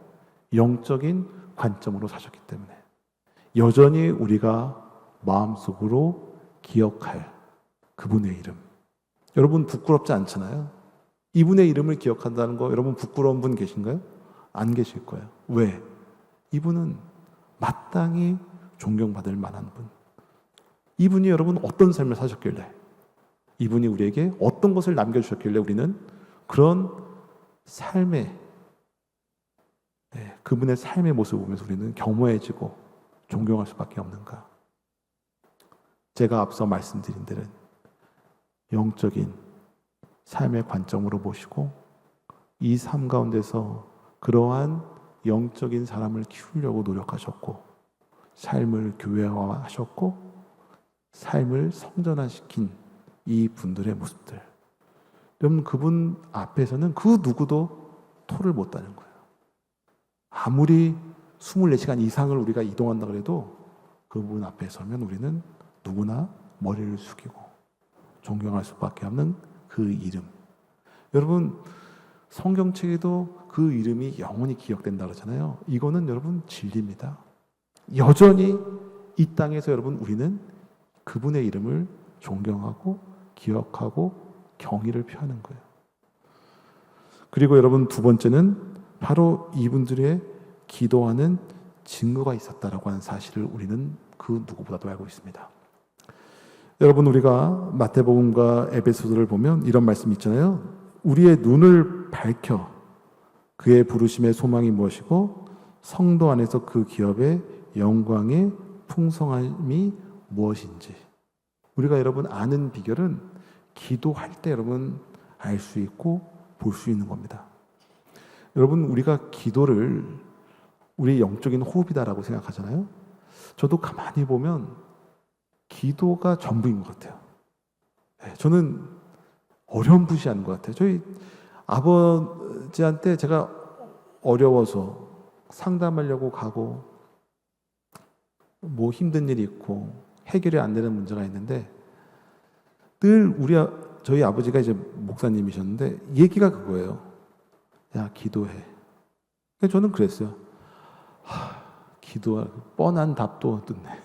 영적인 관점으로 사셨기 때문에 여전히 우리가 마음속으로 기억할 그분의 이름. 여러분 부끄럽지 않잖아요. 이분의 이름을 기억한다는 거 여러분 부끄러운 분 계신가요? 안 계실 거예요. 왜? 이분은 마땅히 존경받을 만한 분. 이분이 여러분 어떤 삶을 사셨길래, 이분이 우리에게 어떤 것을 남겨주셨길래 우리는 그런 삶의 그분의 삶의 모습을 보면서 우리는 겸허해지고 존경할 수밖에 없는가? 제가 앞서 말씀드린 데는 영적인 삶의 관점으로 보시고 이 삶 가운데서 그러한 영적인 사람을 키우려고 노력하셨고 삶을 교회화하셨고 삶을 성전화시킨 이 분들의 모습들, 여러분 그분 앞에서는 그 누구도 토를 못다는 거예요. 아무리 24시간 이상을 우리가 이동한다 그래도 그분 앞에 서면 우리는 누구나 머리를 숙이고 존경할 수밖에 없는 그 이름. 여러분 성경책에도 그 이름이 영원히 기억된다 그러잖아요. 이거는 여러분 진리입니다. 여전히 이 땅에서 여러분 우리는 그분의 이름을 존경하고 기억하고 경의를 표하는 거예요. 그리고 여러분 두 번째는 바로 이분들의 기도하는 증거가 있었다라고 하는 사실을 우리는 그 누구보다도 알고 있습니다. 여러분 우리가 마태복음과 에베소서를 보면 이런 말씀이 있잖아요. 우리의 눈을 밝혀 그의 부르심의 소망이 무엇이고 성도 안에서 그 기업의 영광의 풍성함이 무엇인지. 우리가 여러분 아는 비결은 기도할 때 여러분 알 수 있고 볼 수 있는 겁니다. 여러분 우리가 기도를 우리의 영적인 호흡이다라고 생각하잖아요. 저도 가만히 보면 기도가 전부인 것 같아요. 저는 어렴풋이 하는 것 같아요. 저희 아버지한테 제가 어려워서 상담하려고 가고 뭐 힘든 일이 있고 해결이 안 되는 문제가 있는데 늘 저희 아버지가 이제 목사님이셨는데 얘기가 그거예요. 야, 기도해. 그러니까 저는 그랬어요. 기도하 뻔한 답도 듣네.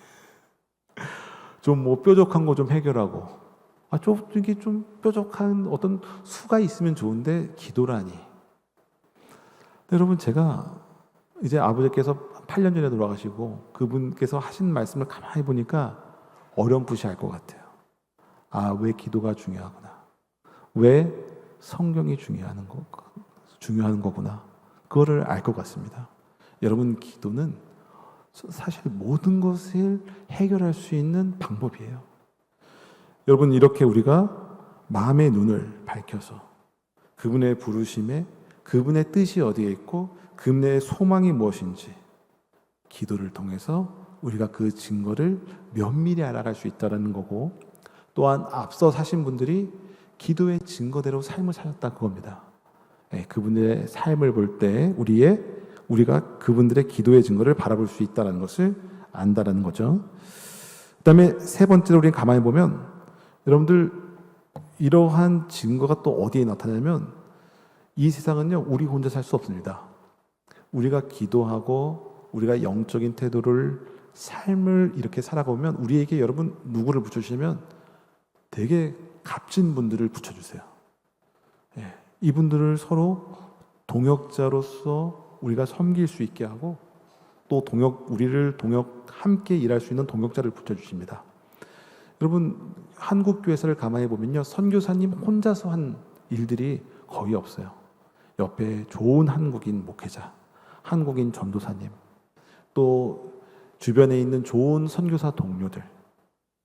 좀 뭐 뾰족한 거 좀 해결하고 이게 좀 뾰족한 어떤 수가 있으면 좋은데 기도라니. 여러분, 제가 이제 아버지께서 8년 전에 돌아가시고 그분께서 하신 말씀을 가만히 보니까 어렴풋이 알 것 같아요. 왜 기도가 중요하구나. 왜 성경이 중요한 거구나. 그거를 알 것 같습니다. 여러분, 기도는 사실 모든 것을 해결할 수 있는 방법이에요. 여러분, 이렇게 우리가 마음의 눈을 밝혀서 그분의 부르심에 그분의 뜻이 어디에 있고 그분의 소망이 무엇인지 기도를 통해서 우리가 그 증거를 면밀히 알아갈 수 있다는 거고, 또한 앞서 사신 분들이 기도의 증거대로 삶을 살았다 그겁니다. 그분의 삶을 볼 때 우리가 그분들의 기도의 증거를 바라볼 수 있다는 것을 안다라는 거죠. 그 다음에 세 번째로 우리는 가만히 보면 여러분들 이러한 증거가 또 어디에 나타나냐면 이 세상은요 우리 혼자 살 수 없습니다. 우리가 기도하고 우리가 영적인 태도를 삶을 이렇게 살아보면 우리에게 여러분 누구를 붙여주시면 되게 값진 분들을 붙여주세요. 이분들을 서로 동역자로서 우리가 섬길 수 있게 하고 또 우리를 함께 일할 수 있는 동역자를 붙여주십니다. 여러분, 한국 교회사를 가만히 보면요 선교사님 혼자서 한 일들이 거의 없어요. 옆에 좋은 한국인 목회자, 한국인 전도사님, 또 주변에 있는 좋은 선교사 동료들,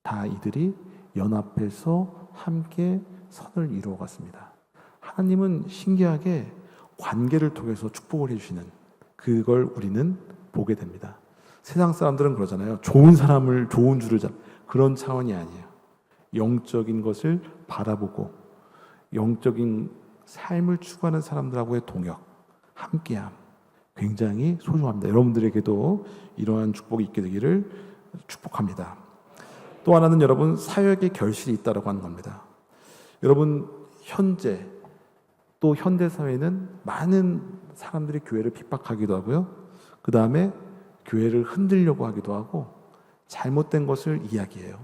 다 이들이 연합해서 함께 선을 이루어갔습니다. 하나님은 신기하게 관계를 통해서 축복을 해주시는 그걸 우리는 보게 됩니다. 세상 사람들은 그러잖아요. 좋은 사람을 좋은 줄을 그런 차원이 아니에요. 영적인 것을 바라보고 영적인 삶을 추구하는 사람들하고의 동역, 함께함 굉장히 소중합니다. 여러분들에게도 이러한 축복이 있게 되기를 축복합니다. 또 하나는 여러분 사역의 결실이 있다고 하는 겁니다. 여러분 현재 또 현대 사회는 많은 사람들이 교회를 핍박하기도 하고요. 그 다음에 교회를 흔들려고 하기도 하고 잘못된 것을 이야기해요.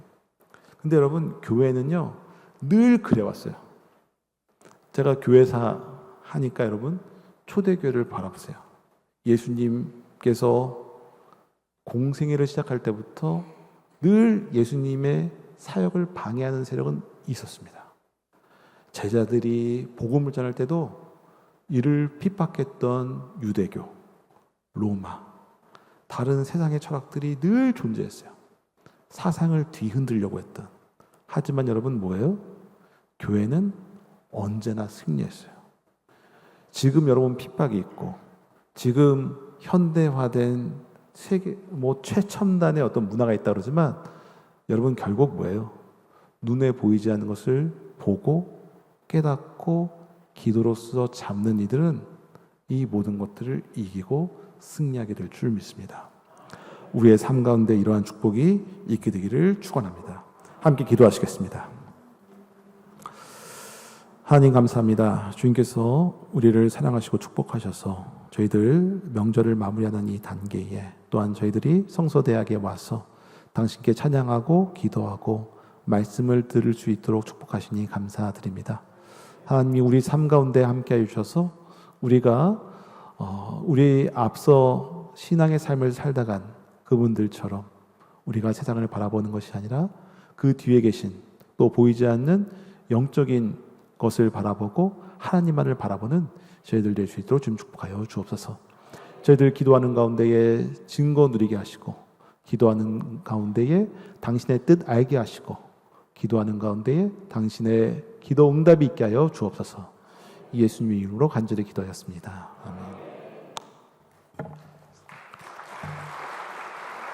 근데 여러분 교회는요 늘 그래왔어요. 제가 교회사 하니까 여러분 초대교회를 바라보세요. 예수님께서 공생애를 시작할 때부터 늘 예수님의 사역을 방해하는 세력은 있었습니다. 제자들이 복음을 전할 때도 이를 핍박했던 유대교, 로마, 다른 세상의 철학들이 늘 존재했어요. 사상을 뒤흔들려고 했던. 하지만 여러분 뭐예요? 교회는 언제나 승리했어요. 지금 여러분 핍박이 있고 지금 현대화된 세계 최첨단의 어떤 문화가 있다 그러지만 여러분 결국 뭐예요? 눈에 보이지 않는 것을 보고 깨닫고 기도로서 잡는 이들은 이 모든 것들을 이기고 승리하게 될 줄 믿습니다. 우리의 삶 가운데 이러한 축복이 있게 되기를 축원합니다. 함께 기도하시겠습니다. 하나님 감사합니다. 주님께서 우리를 사랑하시고 축복하셔서 저희들 명절을 마무리하는 이 단계에 또한 저희들이 성서대학에 와서 당신께 찬양하고 기도하고 말씀을 들을 수 있도록 축복하시니 감사드립니다. 하나님이 우리 삶 가운데 함께해 주셔서 우리가 우리 앞서 신앙의 삶을 살다간 그분들처럼 우리가 세상을 바라보는 것이 아니라 그 뒤에 계신 또 보이지 않는 영적인 것을 바라보고 하나님만을 바라보는 저희들 될 수 있도록 좀 축복하여 주옵소서. 저희들 기도하는 가운데에 증거 누리게 하시고 기도하는 가운데에 당신의 뜻 알게 하시고 기도하는 가운데에 당신의 기도 응답이 있게 하여 주옵소서. 예수님의 이름으로 간절히 기도하였습니다. 아멘.